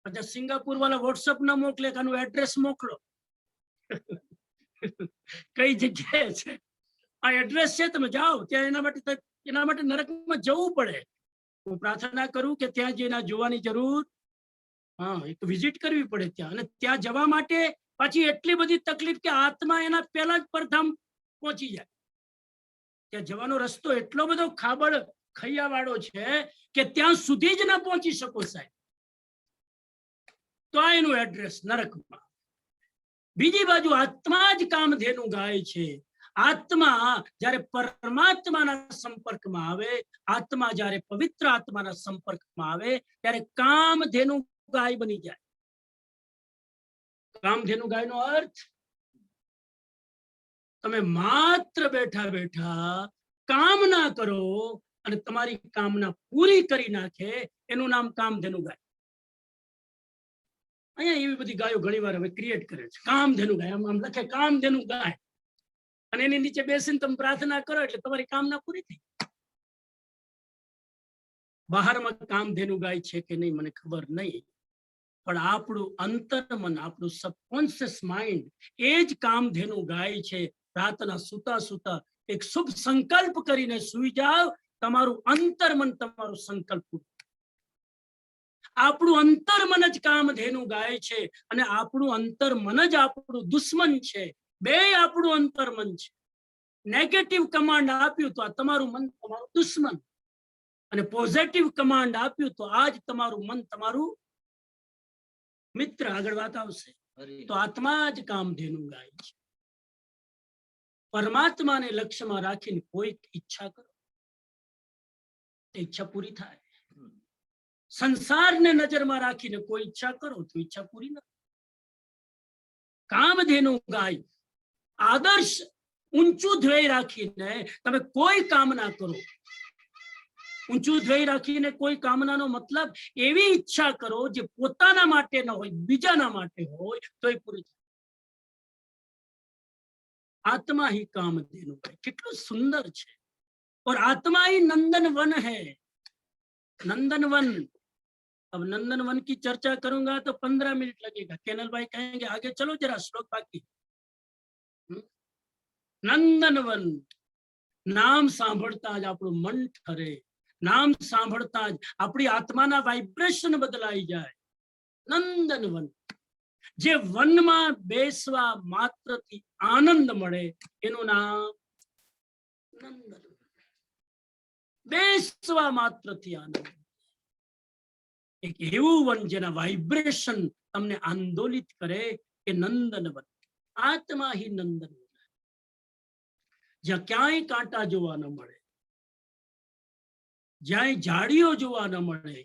अच्छा सिंगापुर वाला व्हाट्सएप ना मोकले, कानु एड्रेस मोकलो। कई जगह છે આ એડ્રેસ છે, તમે જાઓ ત્યાં, એના માટે નરકમાં જવું પડે। હું પ્રાર્થના કરું કે ત્યાં જઈને જોવાની જરૂર, हाँ एक विजिट करवी पड़े ત્યાં, અને ત્યાં જવા માટે પાછી એટલી બધી તકલીફ કે આત્મા એના પહેલા જ પરધામ પહોંચી જાય। ત્યાં જવાનો રસ્તો એટલો બધો ખાબડ ખૈયાવાળો છે કે ત્યાં સુધી જ ના પહોંચી શકો સાહેબ। તો આ એનું એડ્રેસ નરકમાં। બીજી બાજુ આત્મા જ કામધેનુ ગાય છે। આત્મા જ્યારે પરમાત્માના સંપર્કમાં આવે, આત્મા જ્યારે પવિત્ર આત્માના સંપર્કમાં આવે, ત્યારે કામધેનુ ગાય બની જાય। કામધેનુ ગાયનો અર્થ, તમે માત્ર બેઠા બેઠા કામના કરો અને તમારી કામના પૂરી કરી નાખે, એનું નામ કામધેનુ ગાય। અહીંયા એવી બધી ગાયો ઘણીવાર હવે ક્રિએટ કરે છે, કામધેનુ ગાય, આમ લખે કામધેનુ ગાય, અને એની નીચે બેસીને તમે પ્રાર્થના કરો એટલે તમારી કામના પૂરી થઈ। બહારમાં કામધેનુ ગાય છે કે નહીં મને ખબર નહીં, પણ આપણું અંતર્મન, આપણું સબકોન્શિયસ માઇન્ડ એ જ કામધેનુ ગાય છે। રાતના સુતા સુતા એક શુભ સંકલ્પ કરીને સુઈ જાઓ, તમારું અંતર્મન તમારો સંકલ્પ પૂરો। આપણું અંતર્મન જ કામધેનુ ગાય છે અને આપણું અંતર્મન જ આપણું દુશ્મન છે। બે આપણું અંતર્મન છે। નેગેટિવ કમાન્ડ આપ્યું તો આ તમારું મન તમારું દુશ્મન, અને પોઝિટિવ કમાન્ડ આપ્યું તો આજ તમારું મન તમારું મિત્ર। આગળ વાત આવશે। તો આત્મા જ કામધેનુ ગાય છે। પરમાત્માને લક્ષ્યમાં રાખીને કોઈ ઈચ્છા કરો, ઈચ્છા પૂરી થાય। સંસારને નજરમાં રાખીને કોઈ ઈચ્છા કરો તો ઈચ્છા પૂરી ન। કામધેનુ ગાય આદર્શ ઊંચું ધ્યેય રાખીને તમે કોઈ કામના કરો। ઊંચું ધ્યેય રાખીને કોઈ કામનાનો મતલબ એવી ઈચ્છા કરો જે પોતાના માટે ન હોય, બીજાના માટે હોય, તો એ પૂરી થાય। आत्मा ही कामधेनु है, कितना सुंदर है। और आत्मा ही नंदनवन है। नंदनवन, अब नंदनवन की चर्चा करूंगा तो 15 मिनट लगेगा। केनल भाई कहेंगे आगे चलो जरा, श्लोक बाकी। नंदनवन नाम सांभळता ज आपणुं मन ठरे। નામ સાંભળતા જ આપણી આત્માના વાઇબ્રેશન બદલાઈ જાય. નંદનવન, જે વનમાં બેસવા માત્રથી આનંદ મળે એનું નામ નંદનવન. બેસવા માત્રથી આનંદ, એક એવું વન જેના વાઇબ્રેશન તમને આંદોલિત કરે કે નંદનવન. આત્મા હિ નંદનવન, જ્યાં ક્યાંય કાંટા જોવા ન મળે, જ્યાં ઝાડીઓ જોવા ન મળે,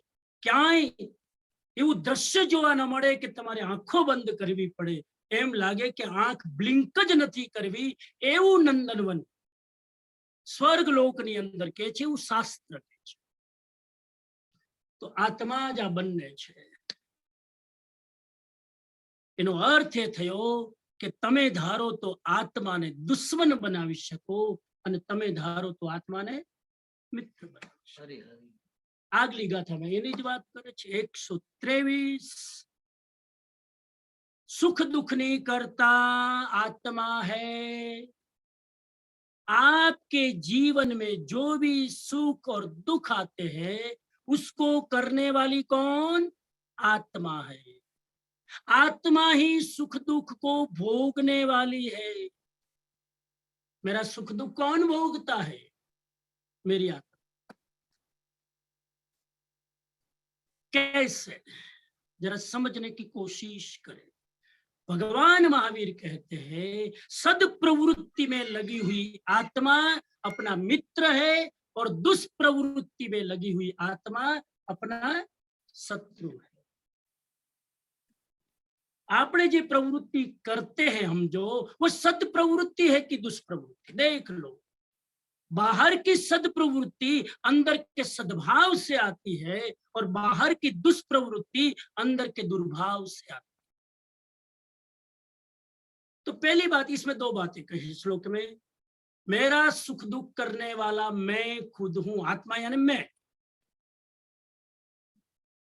ક્યાંય એવું દ્રશ્ય જોવા ન મળે કે તમારે આંખો બંધ કરવી પડે, એમ લાગે કે આંખ બ્લિંક જ નથી કરવી, એવું નંદનવન સ્વર્ગ લોકની અંદર કે છે, એવું શાસ્ત્ર કે છે. તો આત્મા જ આ બંને છે. એનો અર્થ એ થયો કે તમે ધારો તો આત્માને દુશ્મન બનાવી શકો અને તમે ધારો તો આત્માને મિત્ર બનાવી શકો. આગલી ગાથામાં એની જ વાત કરે છે. 123, सुख दुख नहीं करता आत्मा है, आपके जीवन में जो भी सुख और दुख आते हैं उसको करने वाली कौन? आत्मा है. आत्मा ही सुख दुख को भोगने वाली है. मेरा सुख दुख कौन भोगता है? मेरी आत्मा. कैसे? जरा समझने की कोशिश करें. भगवान महावीर कहते हैं सद प्रवृत्ति में लगी हुई आत्मा अपना मित्र है और दुष्प्रवृत्ति में लगी हुई आत्मा अपना शत्रु है. आपने जो प्रवृत्ति करते हैं हम जो, वो सद प्रवृत्ति है कि दुष्प्रवृत्ति? देख लो, बाहर की सद प्रवृत्ति अंदर के सद्भाव से आती है और बाहर की दुष्प्रवृत्ति अंदर के दुर्भाव से आती है. तो पहली बात, इसमें दो बातें कही श्लोक में. मेरा सुख दुख करने वाला मैं खुद हूं, आत्मा यानी मैं.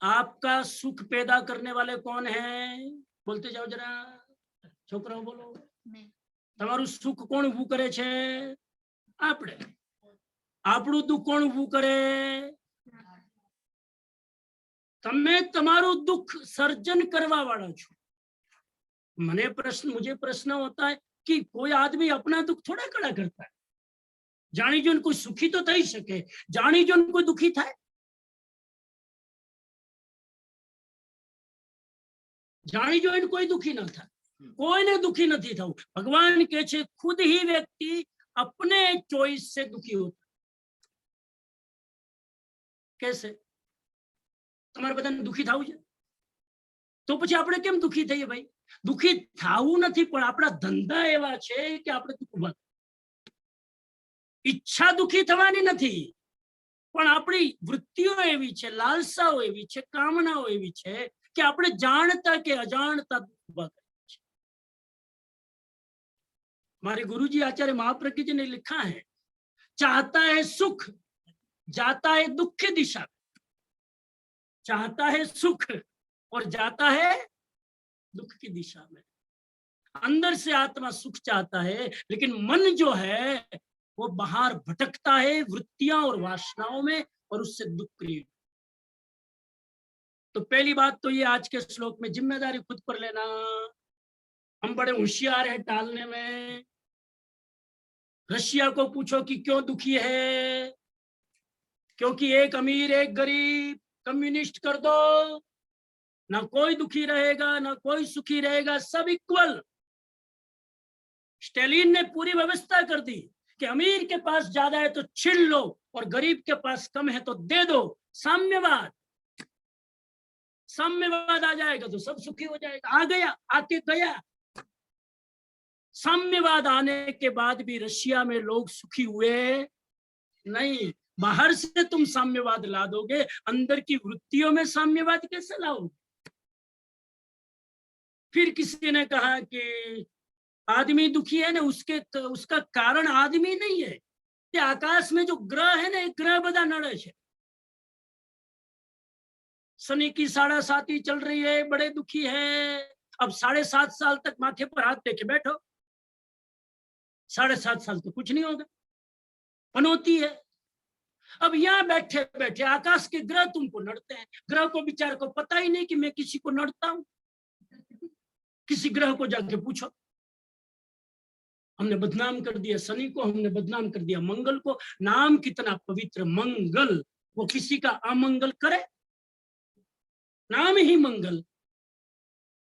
आपका सुख पैदा करने वाले कौन है? बोलते जाओ जरा, छोकराओ बोलो. તમારું સુખ કોણ ઊભું કરે છે? આપણે. આપણું દુઃખ કોણ ઊભું કરે? તમે તમારું દુઃખ સર્જન કરવા વાળા છો. मुझे प्रश्न होता है कि कोई आदमी अपना दुख थोड़ा खड़ा करता है. जानी जोन कोई सुखी तो थई सके, जानी जोन कोई दुखी थाय? जानी जोन कोई दुखी न था, कोई ने दुखी नहीं था. भगवान के छे खुद ही व्यक्ति अपने चॉइस से दुखी होता. कैसे? તમારે બધાને दुखी થાવું છે તો પછી આપણે કેમ दुखी થઈએ ભાઈ? दुखी થાવું નથી, પણ આપણા ધંધા એવા છે કે આપણે દુઃખ ઉભા. ઈચ્છા दुखी થવાની નથી, પણ આપણી વૃત્તિઓ એવી છે, લાલસાઓ એવી છે, કામનાઓ એવી છે કે આપણે જાણતા કે અજાણતા ઉભા કરીએ છીએ. हमारे गुरुजी आचार्य महाप्रज्ञ जी ने लिखा है, चाहता है सुख जाता है दुख की दिशा में, चाहता है सुख और जाता है दुख की दिशा में. अंदर से आत्मा सुख चाहता है, लेकिन मन जो है वो बाहर भटकता है वृत्तियां और वासनाओं में और उससे दुख क्रिएट. तो पहली बात तो ये आज के श्लोक में जिम्मेदारी खुद पर लेना. हम बड़े होशियार हैं टालने में. रशिया को पूछो कि क्यों दुखी है, क्योंकि एक अमीर एक गरीब, कम्युनिस्ट कर दो, ना कोई दुखी रहेगा ना कोई सुखी रहेगा, सब इक्वल. स्टालिन ने पूरी व्यवस्था कर दी कि अमीर के पास ज्यादा है तो छीन लो और गरीब के पास कम है तो दे दो. साम्यवाद, साम्यवाद आ जाएगा तो सब सुखी हो जाएगा. आ गया, आके गया. साम्यवाद आने के बाद भी रशिया में लोग सुखी हुए नहीं. बाहर से तुम साम्यवाद ला दोगे, अंदर की वृत्तियों में साम्यवाद कैसे लाओगे? फिर किसी ने कहा कि आदमी दुखी है ना, उसका कारण आदमी नहीं है, ये आकाश में जो ग्रह है ना, एक ग्रह बदा नड़े है. शनि की 7.5 चल रही है, बड़े दुखी है. अब 7.5 साल तक माथे पर हाथ देके बैठो. 7.5 साल तो कुछ नहीं होगा, पनौती है. अब यहाँ बैठे बैठे आकाश के ग्रह तुमको नड़ते हैं, ग्रह को बेचारे को पता ही नहीं कि मैं किसी को नड़ता हूं। किसी ग्रह को जाके पूछो। हमने बदनाम कर दिया शनि को, हमने बदनाम कर दिया मंगल को। नाम कितना पवित्र मंगल, वो किसी का अमंगल करे? नाम ही मंगल।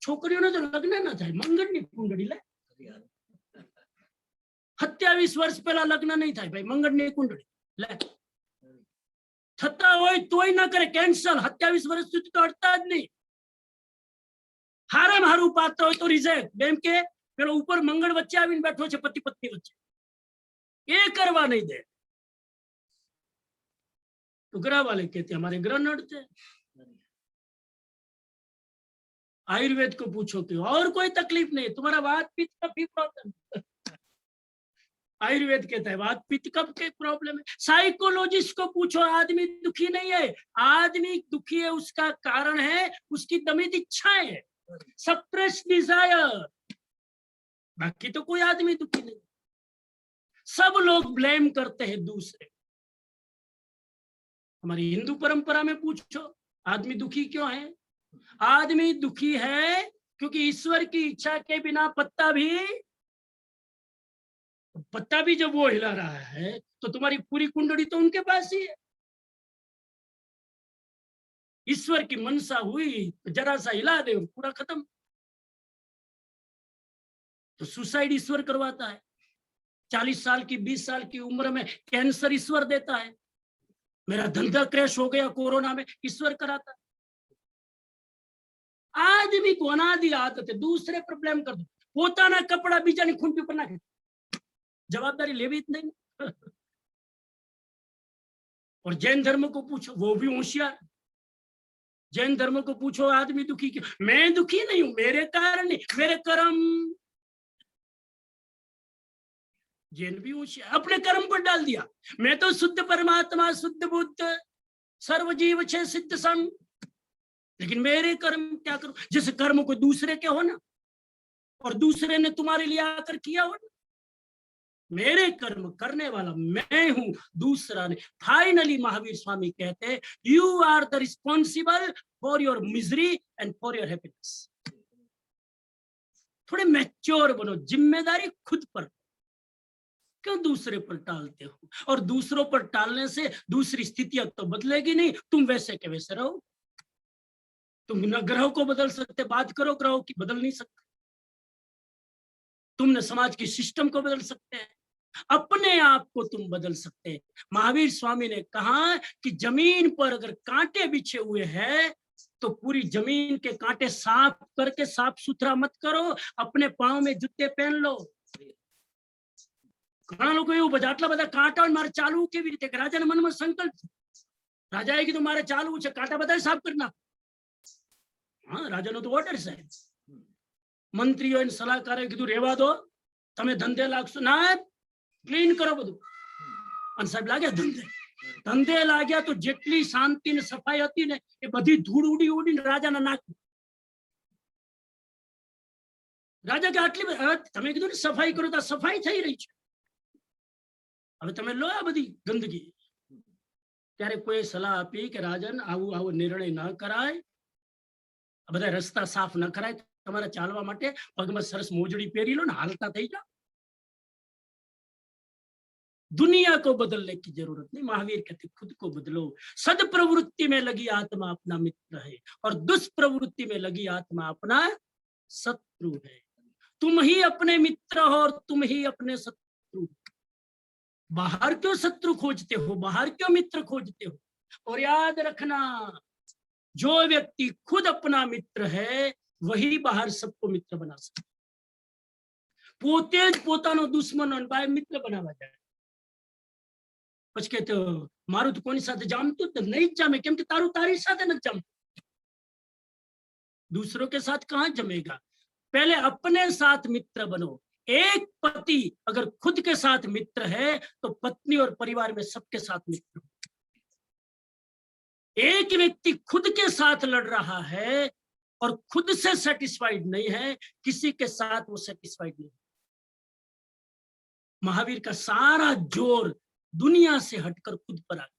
छोकरियों ने तो लग्न ना થાય, મંગળની કુંડળી લે 27 વર્ષ પહેલા લગ્ન નહીં થાય ભાઈ, મંગળની કુંડળી લે થતા હોય તોય ના કરે, કેન્સલ। 27 વર્ષ સુધી તો અડતા જ નહીં। હારામ હારું પાત્ર હોય તો રિજેક્ટ, બેમ કે પેલો ઉપર મંગળ વચ્ચે આવીને બેઠો છે પતિ પત્ની વચ્ચે, એ કરવા નહીં દે। तो ग्रह वाले कहते हमारे ग्रह नड़ते। आयुर्वेद को पूछो कि और कोई तकलीफ नहीं, तुम्हारा वात पित्त का भी प्रॉब्लम। आयुर्वेद कहता है वात पित्त कब के प्रॉब्लम है। साइकोलॉजिस्ट को पूछो, आदमी दुखी नहीं है, आदमी दुखी है उसका कारण है उसकी दमित इच्छाएं, सप्रेस डिजायर। बाकी तो कोई आदमी दुखी नहीं। सब लोग ब्लेम करते हैं दूसरे। हमारी हिंदू परंपरा में पूछो आदमी दुखी क्यों है। आदमी दुखी है क्योंकि ईश्वर की इच्छा के बिना पत्ता भी जब वो हिला रहा है तो तुम्हारी पूरी कुंडली तो उनके पास ही है। ईश्वर की मनसा हुई तो जरा सा हिला दे पूरा खत्म। तो सुसाइड ईश्वर करवाता है। 40 साल की 20 साल की उम्र में कैंसर ईश्वर देता है। मेरा धंधा क्रैश हो गया कोरोना में, ईश्वर कराता है। आदमी को अनादि आदत है दूसरे पर ब्लेम कर दो। पोताना कपड़ा बीजानी खूंटी पर नाखे, जवाबदारी लेवी नहीं। और जैन धर्म को पूछो, वो भी होशियार। जैन धर्म को पूछो आदमी दुखी क्यों। मैं दुखी नहीं हूं, मेरे कारण नहीं, मेरे कर्म। जैन भी होशियार, अपने कर्म पर डाल दिया। मैं तो शुद्ध परमात्मा, शुद्ध बुद्ध, सर्वजीव छे सिद्ध संग, लेकिन मेरे कर्म क्या करूं। जैसे कर्म कोई दूसरे के हो ना, और दूसरे ने तुम्हारे लिए आकर किया हो ना। मेरे कर्म करने वाला मैं हूं, दूसरा ने। फाइनली महावीर स्वामी कहते हैं you are the responsible for your misery and for your happiness. थोड़े मैच्योर बनो, जिम्मेदारी खुद पर, क्यों दूसरे पर टालते हो। और दूसरों पर टालने से दूसरी स्थितियां तो बदलेगी नहीं, तुम वैसे के वैसे रहो। तुम न ग्रहों को बदल सकते, बात करो ग्रहों की, बदल नहीं सकते। तुमने समाज की सिस्टम को बदल सकते हैं, अपने आप को तुम बदल सकते हैं। महावीर स्वामी ने कहा कि जमीन पर अगर कांटे बिछे हुए हैं तो पूरी जमीन के कांटे साफ करके साफ सुथरा मत करो, अपने पांव में जूते पहन लो। घણા લોકો એવું બધા આટલા બધા કાંટા મારે ચાલવું કેવી રીતે? રાજાના મનમાં સંકલ્પ છે, રાજાએ કીધું મારે ચાલવું છે, કાંટા બધા સાફ કરી નાખો। હા, રાજાનો તો ઓર્ડર છે। મંત્રીઓ અને સલાહકારોએ કીધું રહેવા દો, તમે ધંધે લાગશો ના, ક્લીન કરો બધું। અને સાહેબ લાગ્યા ધંધે, ધંધે લાગ્યા તો જેટલી શાંતિ ને સફાઈ હતી ને એ બધી ધૂળ ઉડી ઉડીને રાજાના નાક। રાજા કે આટલી તમે કીધું ને સફાઈ કરો તો સફાઈ થઈ રહી છે, હવે તમે લો આ બધી ગંદકી। ત્યારે કોઈ સલાહ આપી કે રાજન આવું આવો નિર્ણય ન કરાય, આ બધા રસ્તા સાફ ન કરાય, તમારે ચાલવા માટે પગમાં સરસ મોજડી પહેરી લો ને હાલતા થઈ જાઓ। दुनिया को बदलने की जरूरत नहीं। महावीर कहते खुद को बदलो। सद प्रवृत्ति में लगी आत्मा अपना मित्र है और दुष्प्रवृत्ति में लगी आत्मा अपना शत्रु है। तुम ही अपने मित्र हो और तुम ही अपने शत्रु। बाहर क्यों शत्रु खोजते हो, बाहर क्यों मित्र खोजते हो। और याद रखना, जो व्यक्ति खुद अपना मित्र है वही बाहर सबको मित्र बना सकता। पोते ज पोतानो दुश्मन और बाय मित्र बनावा जाए। પછી કે મારું તો કોની સાથે જામતું જ નહીં જામે, કેમ કે તારું તારી સાથે નથી જામતું। दूसरों के साथ कहां जमेगा। पहले अपने साथ मित्र बनो। एक पति अगर खुद के साथ मित्र है तो पत्नी और परिवार में सबके साथ मित्र हो। एक व्यक्ति खुद के साथ लड़ रहा है और खुद से सेटिस्फाइड नहीं है, किसी के साथ वो सेटिस्फाइड नहीं। महावीर का सारा जोर दुनिया से हटकर खुद पर आ गया।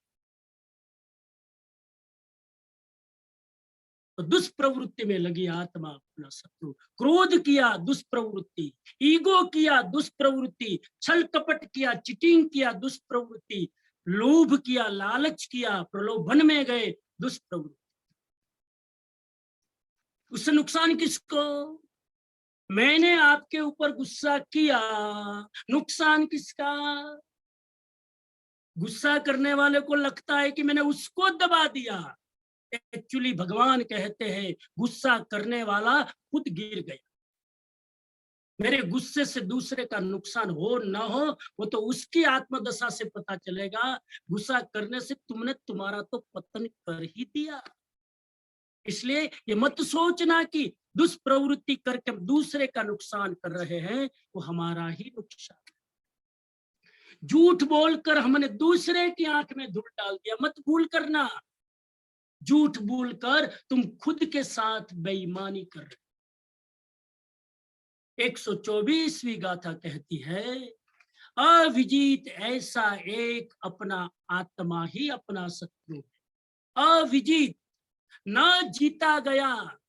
तो दुष्प्रवृत्ति में लगी आत्मा अपना शत्रु। क्रोध किया दुष्प्रवृत्ति, ईगो किया दुष्प्रवृत्ति, छल कपट किया, चिटिंग किया दुष्प्रवृत्ति, लोभ किया, लालच किया, प्रलोभन में गए दुष्प्रवृत्ति। उससे नुकसान किसको? मैंने आपके ऊपर गुस्सा किया, नुकसान किसका? गुस्सा करने वाले को लगता है कि मैंने उसको दबा दिया। एक्चुअली भगवान कहते हैं गुस्सा करने वाला खुद गिर गया। मेरे गुस्से से दूसरे का नुकसान हो ना हो वो तो उसकी आत्मदशा से पता चलेगा। गुस्सा करने से तुमने तुम्हारा तो पतन कर ही दिया। इसलिए ये मत सोचना कि दुष्प्रवृत्ति करके हम दूसरे का नुकसान कर रहे हैं, वो हमारा ही नुकसान। झूठ बोलकर हमने दूसरे की आंख में धूल डाल दिया, मत भूल करना। झूठ बोलकर तुम खुद के साथ बेईमानी कर रहे। 124वीं गाथा कहती है, अविजीत ऐसा एक अपना आत्मा ही अपना शत्रु है। अविजीत, ना जीता गया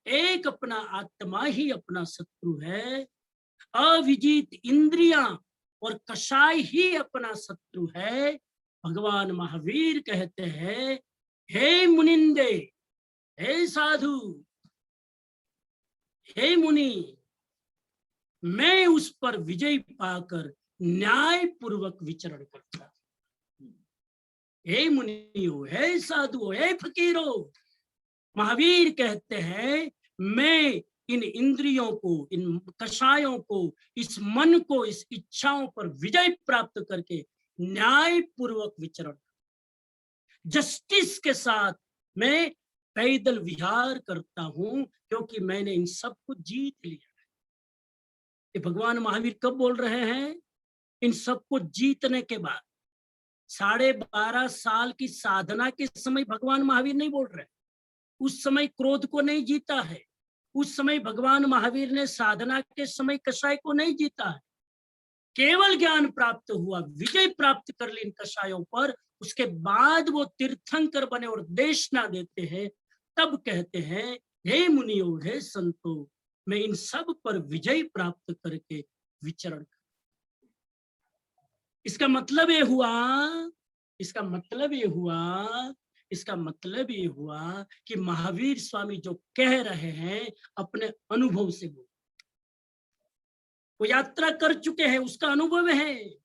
एक अपना आत्मा ही अपना शत्रु है। अविजीत इंद्रियां और कषाय ही अपना शत्रु है। भगवान महावीर कहते हैं, हे मुनिंदे, हे साधु, हे मुनि, मैं उस पर विजय पाकर न्याय पूर्वक विचरण करता हूं। हे मुनियो, हे साधुओ, हे फकीरो, महावीर कहते हैं मैं इन इंद्रियों को, इन कषायों को, इस मन को, इस इच्छाओं पर विजय प्राप्त करके न्याय पूर्वक विचरण, जस्टिस के साथ मैं पैदल विहार करता हूं, क्योंकि मैंने इन सब को जीत लिया है। ये भगवान महावीर कब बोल रहे हैं? इन सब को जीतने के बाद। 12.5 साल की साधना के समय भगवान महावीर नहीं बोल रहे। उस समय क्रोध को नहीं जीता है। उस समय भगवान महावीर ने साधना के समय कषाय को नहीं जीता है। केवल ज्ञान प्राप्त हुआ, विजय प्राप्त कर ली इन कषायों पर, उसके बाद वो तीर्थंकर बने और देशना देते हैं। तब कहते हैं, हे मुनियो, हे संतो, मैं इन सब पर विजय प्राप्त करके विचरण कर। इसका मतलब ये हुआ कि महावीर स्वामी जो कह रहे हैं अपने अनुभव से बोल, वो यात्रा कर चुके हैं, उसका अनुभव है।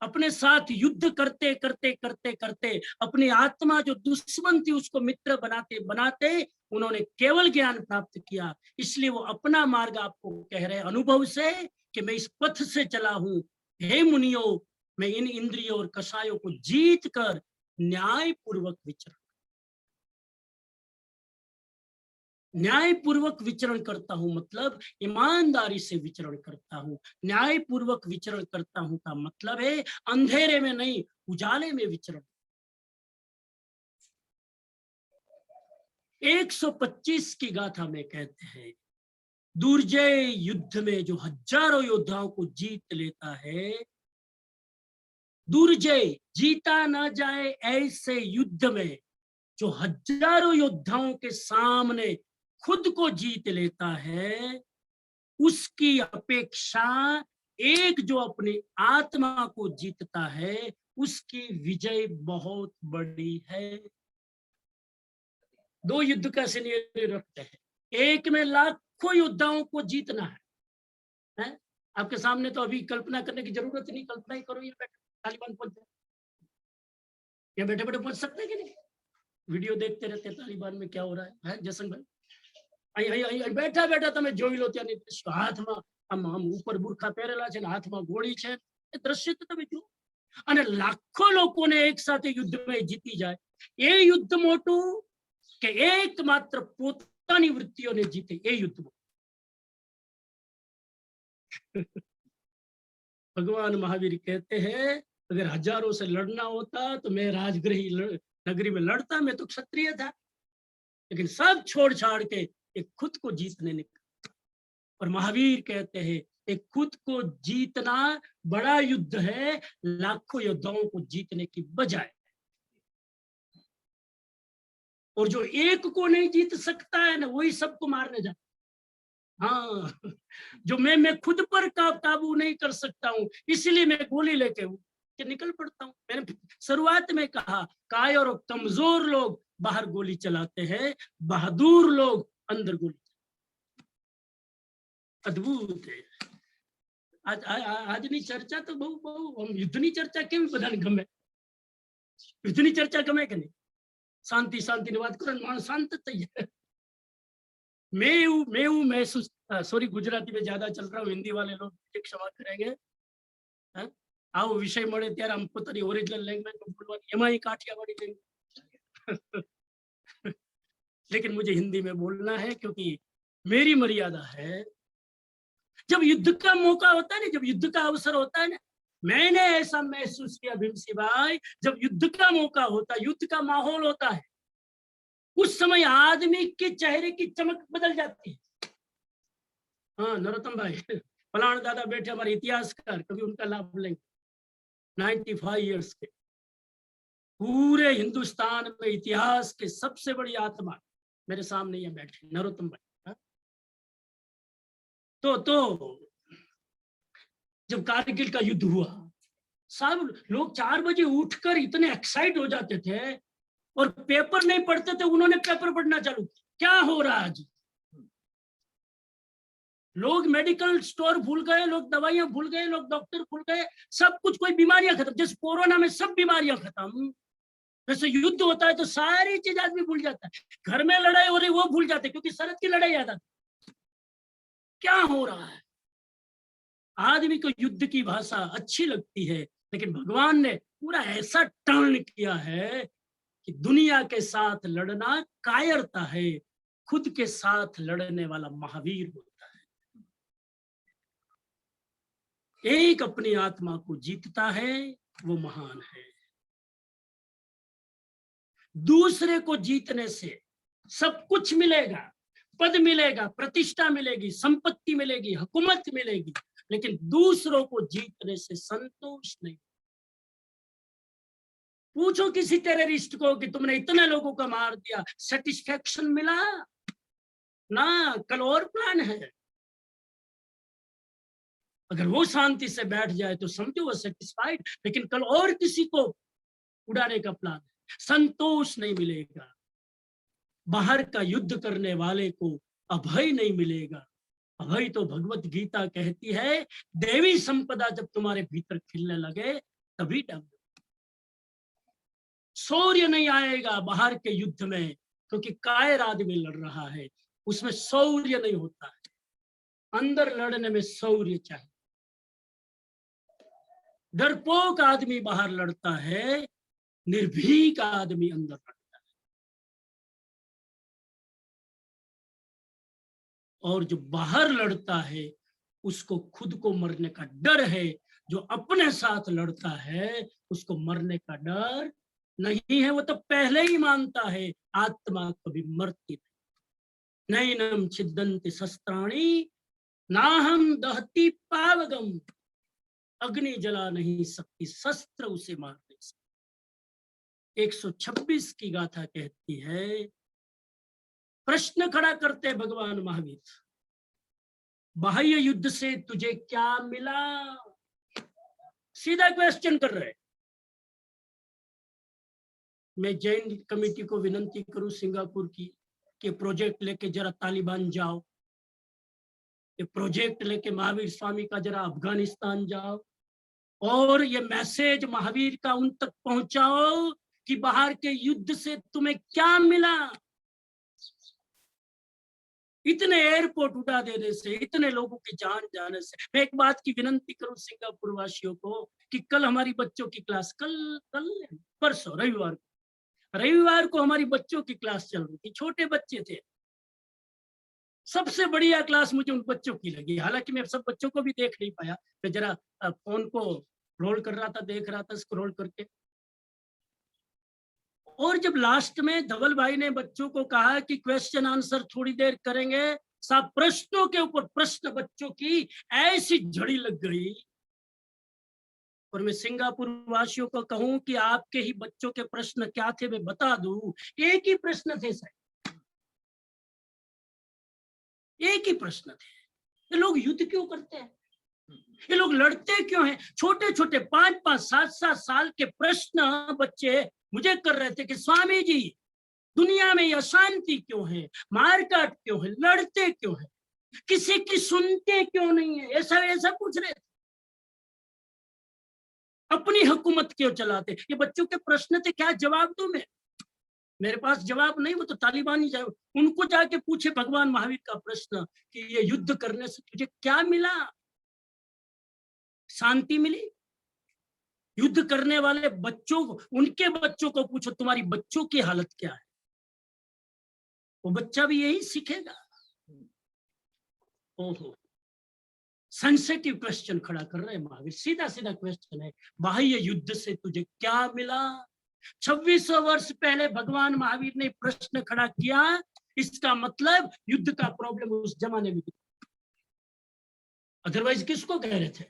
अपने साथ युद्ध करते करते करते करते अपनी आत्मा जो दुश्मन थी उसको मित्र बनाते बनाते उन्होंने केवल ज्ञान प्राप्त किया। इसलिए वो अपना मार्ग आपको कह रहे हैं अनुभव से कि मैं इस पथ से चला हूं। हे मुनियो, मैं इन इंद्रियों और कषायों को जीत कर न्याय पूर्वक विचरण करता हूं। मतलब ईमानदारी से विचरण करता हूं। न्याय पूर्वक विचरण करता हूं का मतलब है अंधेरे में नहीं, उजाले में विचरण। 125 की गाथा में कहते हैं, दुर्जय युद्ध में जो हजारों योद्धाओं को जीत लेता है, दुर्जय जीता ना जाए ऐसे युद्ध में जो हजारों योद्धाओं के सामने खुद को जीत लेता है, उसकी अपेक्षा एक जो अपनी आत्मा को जीतता है उसकी विजय बहुत बड़ी है। 2 युद्ध का सिनेरियो रखते हैं। एक में लाखों योद्धाओं को जीतना है? आपके सामने तो अभी कल्पना करने की जरूरत नहीं, कल्पना ही करो। ये तालिबान पहुंच जाए, ये बैठे बैठे पहुंच सकते हैं कि नहीं? वीडियो देखते रहते तालिबान में क्या हो रहा है जसन भाई? બેઠા બેઠા તમે જોઈ લો ત્યાંની હાથમાં આમ ઉપર બુરખા પહેરેલા છે ને હાથમાં ગોળી છે, એ દ્રશ્ય તો તમે જુઓ। અને લાખો લોકોને એક સાથે યુદ્ધમાં જીતી જાય, એ યુદ્ધ મોટું કે એકમાત્ર પોતાની વૃત્તિઓને જીતે એ યુદ્ધ મોટું। भगवान महावीर कहते हैं, अगर हजारों से लड़ना होता तो मैं राजगृही नगरी में लड़ता, मैं तो क्षत्रिय था। लेकिन सब छोड़ छाड़ के एक खुद को जीतने निकला। और महावीर कहते हैं एक खुद को जीतना बड़ा युद्ध है लाखों योद्धाओं को जीतने की बजाय। और जो एक को नहीं जीत सकता है ना, वही सबको मारने जाता। हाँ, जो मैं खुद पर काबू नहीं कर सकता हूँ, इसलिए मैं गोली लेके निकल पड़ता हूँ। मैंने शुरुआत में कहा, काय और कमजोर लोग बाहर गोली चलाते हैं, बहादुर लोग अंदर गोली। अद्भुत है। આજની ચર્ચા તો બહુ આમ યુદ્ધની ચર્ચા કેવી બધાને ગમે? યુદ્ધની ચર્ચા ગમે કે નહીં? શાંતિ શાંતિની વાત કરો ને માણસ શાંત થઈ જાય। मैं महसूस, सॉरी गुजराती में ज्यादा चल रहा हूँ, हिंदी वाले लोग क्षमा करेंगे। આવો વિષય મળે ત્યારે આમ પોતાની ઓરિજિનલ લેંગ્વેજ બોલવાની, એમાં ही કાઠિયાવાડી લેંગ્વેજ। लेकिन मुझे हिंदी में बोलना है क्योंकि मेरी मर्यादा है। जब युद्ध का मौका होता है ना, जब युद्ध का अवसर होता है ना, मैंने ऐसा महसूस किया भीमसी भाई, जब युद्ध का मौका होता है, युद्ध का माहौल होता है, उस समय आदमी के चेहरे की चमक बदल जाती है। हाँ नरोत्तम भाई, फलाना दादा बैठे हमारे इतिहासकार, कभी उनका लाभ लेंगे। 95 इयर्स के, पूरे हिंदुस्तान में इतिहास के सबसे बड़ी आत्मा मेरे सामने ये बैठे, नरोत्तम भाई। तो जब कारगिल का युद्ध हुआ, सब लोग 4 बजे उठकर इतने एक्साइट हो जाते थे और पेपर नहीं पढ़ते थे, उन्होंने पेपर पढ़ना चालू किया। क्या हो रहा है आज? लोग मेडिकल स्टोर भूल गए, लोग दवाइयां भूल गए, लोग डॉक्टर भूल गए, सब कुछ, कोई बीमारियां खत्म। जैसे कोरोना में सब बीमारियां खत्म, वैसे युद्ध होता है तो सारी चीज आदमी भूल जाता है। घर में लड़ाई हो रही वो भूल जाते, क्योंकि सरहद की लड़ाई याद आती। क्या हो रहा है? आदमी को युद्ध की भाषा अच्छी लगती है, लेकिन भगवान ने पूरा ऐसा टर्न किया है कि दुनिया के साथ लड़ना कायरता है, खुद के साथ लड़ने वाला महावीर होता है। एक अपनी आत्मा को जीतता है, वो महान है। दूसरे को जीतने से सब कुछ मिलेगा, पद मिलेगा, प्रतिष्ठा मिलेगी, संपत्ति मिलेगी, हुकूमत मिलेगी, लेकिन दूसरों को जीतने से संतोष नहीं। पूछो किसी टेररिस्ट को कि तुमने इतने लोगों को मार दिया, सेटिस्फैक्शन मिला ना? कल और प्लान है। अगर वो शांति से बैठ जाए तो समझो वो सेटिस्फाइड, लेकिन कल और किसी को उड़ाने का प्लान है, संतोष नहीं मिलेगा। बाहर का युद्ध करने वाले को अभय नहीं मिलेगा। अभय तो भगवत गीता कहती है, देवी संपदा जब तुम्हारे भीतर खिलने लगे तभी डर। शौर्य नहीं आएगा बाहर के युद्ध में, क्योंकि कायर आदमी लड़ रहा है, उसमें शौर्य नहीं होता है। अंदर लड़ने में शौर्य चाहिए। डरपोक आदमी बाहर लड़ता है, निर्भीक आदमी अंदर लड़ता है। और जो बाहर लड़ता है उसको खुद को मरने का डर है, जो अपने साथ लड़ता है उसको मरने का डर नहीं है। वो तो पहले ही मानता है आत्मा कभी मरती नहीं। नैनम छिदन्ति शस्त्राणि नाहम दहती पावगम, अग्नि जला नहीं सकती, शस्त्र उसे मार नहीं सकती। 126 की गाथा कहती है, प्रश्न खड़ा करते भगवान महावीर, बाह्य युद्ध से तुझे क्या मिला? सीधा क्वेश्चन कर रहे। मैं जैन कमेटी को विनंती करूं सिंगापुर की कि प्रोजेक्ट लेके जरा तालिबान जाओ, ये प्रोजेक्ट लेके महावीर स्वामी का जरा अफगानिस्तान जाओ, और ये मैसेज महावीर का उन तक पहुंचाओ कि बाहर के युद्ध से तुम्हें क्या मिला। इतने एयरपोर्ट उड़ा देने से, इतने लोगों की जान जाने से। मैं एक बात की विनंती करूं सिंगापुर वासियों को कि कल हमारी बच्चों की क्लास, परसों रविवार को हमारी बच्चों की क्लास चल रही थी। छोटे बच्चे थे, सबसे बढ़िया क्लास मुझे उन बच्चों की लगी। हालांकि मैं सब बच्चों को भी देख नहीं पाया, मैं जरा फोन को रोल कर रहा था, देख रहा था स्क्रॉल करके। और जब लास्ट में धवल भाई ने बच्चों को कहा कि क्वेश्चन आंसर थोड़ी देर करेंगे, सब प्रश्नों के ऊपर प्रश्न, बच्चों की ऐसी झड़ी लग गई और मैं सिंगापुर वासियों को कहूं कि आपके ही बच्चों के प्रश्न क्या थे मैं बता दूं, एक ही प्रश्न थे सर, एक ही प्रश्न थे। ये लोग युद्ध क्यों करते हैं, ये लोग लड़ते क्यों हैं? छोटे छोटे 5-5, 7-7 साल के प्रश्न बच्चे मुझे कर रहे थे कि स्वामी जी दुनिया में अशांति क्यों है, मारकाट क्यों है, लड़ते क्यों है, किसी की सुनते क्यों नहीं है, ऐसा ऐसा पूछ रहे थे। अपनी हुकूमत क्यों चलाते? ये बच्चों के प्रश्न थे, क्या जवाब दूं मैं? मेरे पास जवाब नहीं, वो तो तालिबान ही जाए, उनको जाके पूछे भगवान महावीर का प्रश्न कि ये युद्ध करने से तुझे क्या मिला? शांति मिली? युद्ध करने वाले बच्चों को, उनके बच्चों को पूछो तुम्हारी बच्चों की हालत क्या है, वो बच्चा भी यही सीखेगा। ओहो, सेंसिटिव क्वेश्चन खड़ा कर रहे हैं महावीर, सीधा सीधा क्वेश्चन है, बाह्य युद्ध से तुझे क्या मिला? 2600 वर्ष पहले भगवान महावीर ने प्रश्न खड़ा किया, इसका मतलब युद्ध का प्रॉब्लम उस जमाने में, अदरवाइज किसको कह रहे थे?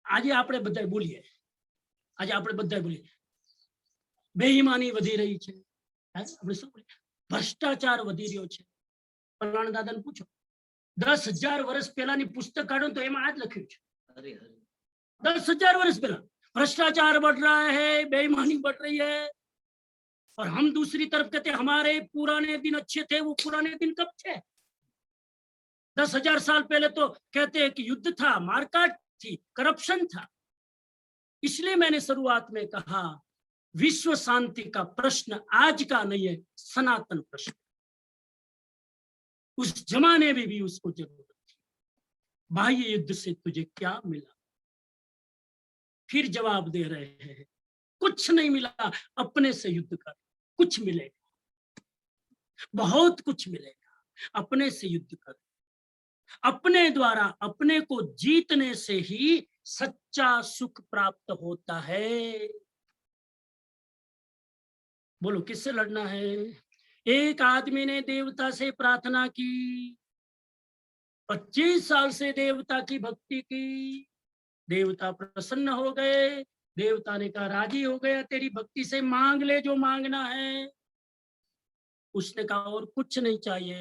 आज आपने बधाई बोलिए, आज आपने बधाई बोलिए, बेईमानी वधी रही છે, આપણે શું બોલીએ, ભ્રષ્ટાચાર વધી રહ્યો છે। પ્રણાન દાદાને પૂછો, 10,000 વર્ષ પહેલાની પુસ્તક કાઢો તો એમાં આ જ લખ્યું છે। 10,000 वर्ष पहला भ्रष्टाचार बढ़ रहा है, बेईमानी बढ़ रही है, और हम दूसरी तरफ कहते हमारे पुराने दिन अच्छे थे। वो पुराने दिन कब थे? 10,000 साल पहले तो कहते हैं कि युद्ध था, मारकाट थी, करप्शन था। इसलिए मैंने शुरुआत में कहा विश्व शांति का प्रश्न आज का नहीं है, सनातन प्रश्न। उस जमाने में भी उसको जरूरत थी। बाह्य युद्ध से तुझे क्या मिला? फिर जवाब दे रहे हैं कुछ नहीं मिला, अपने से युद्ध कर, कुछ मिलेगा, बहुत कुछ मिलेगा। अपने से युद्ध कर, अपने द्वारा अपने को जीतने से ही सच्चा सुख प्राप्त होता है। बोलो किससे लड़ना है? एक आदमी ने देवता से प्रार्थना की, 25 साल से देवता की भक्ति की, देवता प्रसन्न हो गए। देवता ने कहा राजी हो गया, तेरी भक्ति से मांग ले जो मांगना है। उसने कहा और कुछ नहीं चाहिए,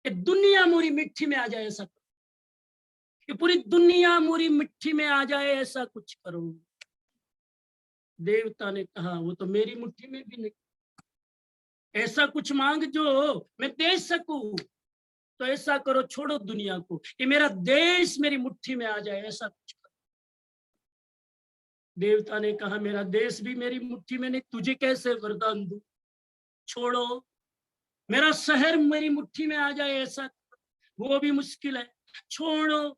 ये दुनिया मोरी मिट्टी में आ जाए ऐसा करो, ये पूरी दुनिया मोरी मिट्टी में आ जाए ऐसा कुछ करो। देवता ने कहा वो तो मेरी मुट्ठी में भी नहीं, ऐसा कुछ मांग जो मैं दे सकूं। तो ऐसा करो, छोड़ो दुनिया को, ये मेरा देश मेरी मुट्ठी में आ जाए ऐसा कुछ करो। देवता ने कहा मेरा देश भी मेरी मुट्ठी में नहीं, तुझे कैसे वरदान दूं? छोड़ो, मेरा शहर मेरी मुट्ठी में आ जाए ऐसा, वो भी मुश्किल है। छोड़ो,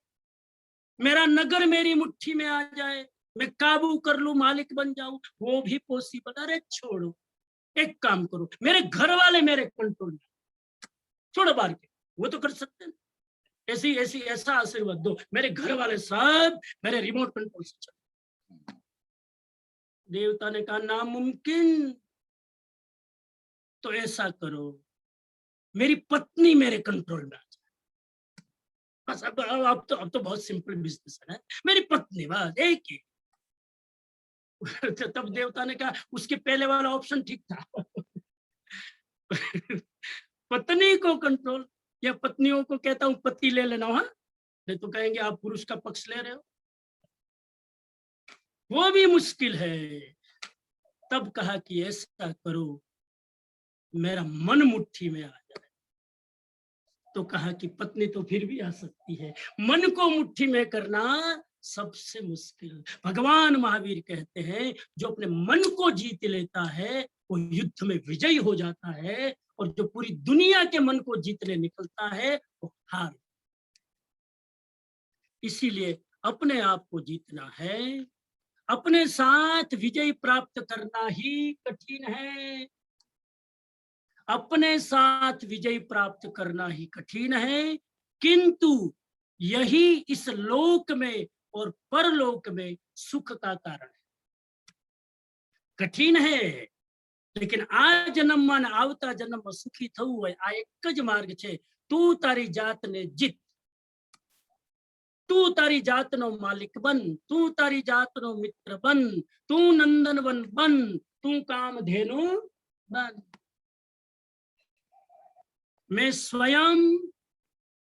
मेरा नगर मेरी मुट्ठी में आ जाए, मैं काबू कर लूं, मालिक बन जाऊं, वो भी पॉसिबल। अरे छोड़ो, एक काम करो, मेरे घर वाले मेरे कंट्रोल में, छोड़ो बाहर के, वो तो कर सकते हैं। ऐसा आशीर्वाद दो, मेरे घर वाले सब मेरे रिमोट कंट्रोल से चलो। देवता ने कहा नामुमकिन। तो ऐसा करो, मेरी पत्नी मेरे कंट्रोल में आ जाए। बस अब तो बहुत सिंपल बिजनेस है, मेरी पत्नी बस एक ही। तब देवता ने कहा उसके पहले वाला ऑप्शन ठीक था। पत्नी को कंट्रोल, या पत्नियों को कहता हूं पति ले लेना, हाँ नहीं तो कहेंगे आप पुरुष का पक्ष ले रहे हो, वो भी मुश्किल है। तब कहा कि ऐसा करो, मेरा मन मुट्ठी में आ जाए। तो कहा कि पत्नी तो फिर भी आ सकती है, मन को मुट्ठी में करना सबसे मुश्किल। भगवान महावीर कहते हैं जो अपने मन को जीत लेता है वो युद्ध में विजयी हो जाता है, और जो पूरी दुनिया के मन को जीतने निकलता है वो हार। इसीलिए अपने आप को जीतना है, अपने साथ विजय प्राप्त करना ही कठिन है। अपने साथ विजय प्राप्त करना ही कठिन है, किंतु यही इस लोक में और परलोक में सुख का कारण है। कठिन है, लेकिन आ जन्म में आवता जन्म में सुखी थવું હોય, આ એક જ માર્ગ છે। તું તારી જાતને જીત, तू तारी जात नो मालिक बन, तू तारी जात नो मित्र बन, तू नंदन वन बन, तू काम धेनु बन। मैं स्वयं,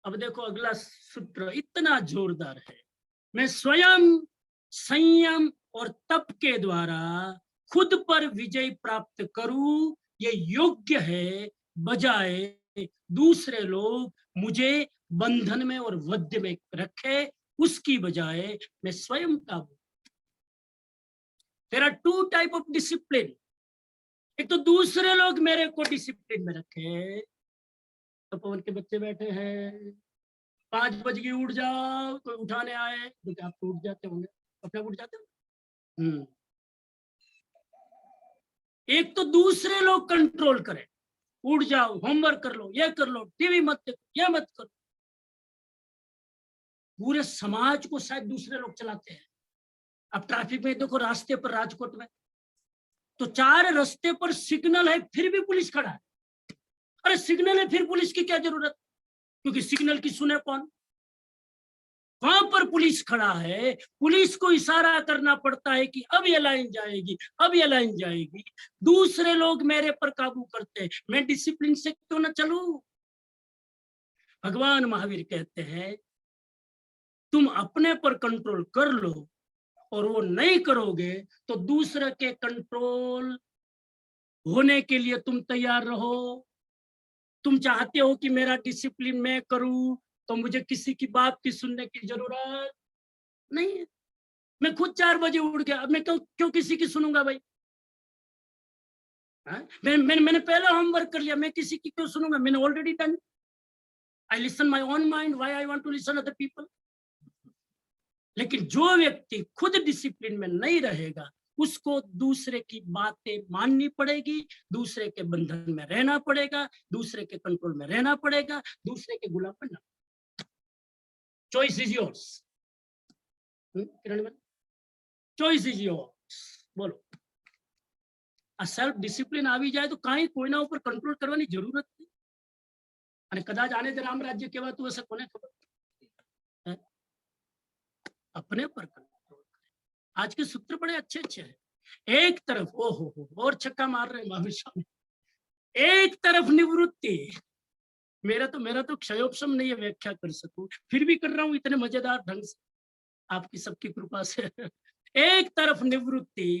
अब देखो अगला सूत्र इतना जोरदार है, मैं स्वयं संयम और तप के द्वारा खुद पर विजय प्राप्त करूं, ये योग्य है, बजाय दूसरे लोग मुझे बंधन में और वध्य में रखे, उसकी बजाय मैं स्वयं काबू। There are two type of discipline. एक तो दूसरे लोग मेरे को डिसिप्लिन में रखे। तो पवन के बच्चे बैठे हैं, 5 बजे उठ जाओ, कोई उठाने आए, देखिए आप तो उठ जाते होंगे, अपने उठ जाते हो। एक तो दूसरे लोग कंट्रोल करें, उठ जाओ, होमवर्क कर लो, ये कर लो, टीवी मत देखो, ये मत करो। पूरे समाज को शायद दूसरे लोग चलाते हैं। अब ट्रैफिक में देखो, रास्ते पर राजकोट में तो 4 रास्ते पर सिग्नल है, फिर भी पुलिस खड़ा है। अरे सिग्नल है, फिर पुलिस की क्या जरूरत? क्योंकि सिग्नल की सुने कौन? वहां पर पुलिस खड़ा है, पुलिस को इशारा करना पड़ता है कि अब ये लाइन जाएगी, अब ये लाइन जाएगी। दूसरे लोग मेरे पर काबू करते हैं, मैं डिसिप्लिन से क्यों ना चलूं? भगवान महावीर कहते हैं, तुम अपने पर कंट्रोल कर लो, और वो नहीं करोगे तो दूसरे के कंट्रोल होने के लिए तुम तैयार रहो। तुम चाहते हो कि मेरा डिसिप्लिन मैं करूं, तो मुझे किसी की बात की सुनने की जरूरत नहीं है। मैं खुद 4 बजे उठ गया, अब मैं क्यों किसी की सुनूंगा भाई? मैंने पहले होमवर्क कर लिया, मैं किसी की क्यों सुनूंगा? मैंने already done. I listen my own mind, why I want to listen other people. लेकिन जो व्यक्ति खुद डिसिप्लिन में नहीं रहेगा, उसको दूसरे की बातें माननी पड़ेगी, दूसरे के बंधन में रहना पड़ेगा, दूसरे के कंट्रोल में रहना पड़ेगा, दूसरे के गुलाम बनना। Choice is yours. Choice is yours. बोलो, सेल्फ डिसिप्लिन आ भी जाए तो कहीं कोई ना ऊपर कंट्रोल करवानी जरूरत नहीं। અને કદાચ આને જ રામ રાજ્ય કહેવાતું હશે, કોને ખબર? अपने पर कंट्रोल करें। आज के सूत्र बड़े अच्छे अच्छे हैं। एक तरफ ओहो और छक्का मार रहे महावीर स्वामी, एक तरफ निवृत्ति। मेरा तो क्षयोपशम नहीं है, व्याख्या कर सकूं, फिर भी कर रहा हूं इतने मजेदार ढंग से, आपकी सबकी कृपा से। एक तरफ निवृत्ति,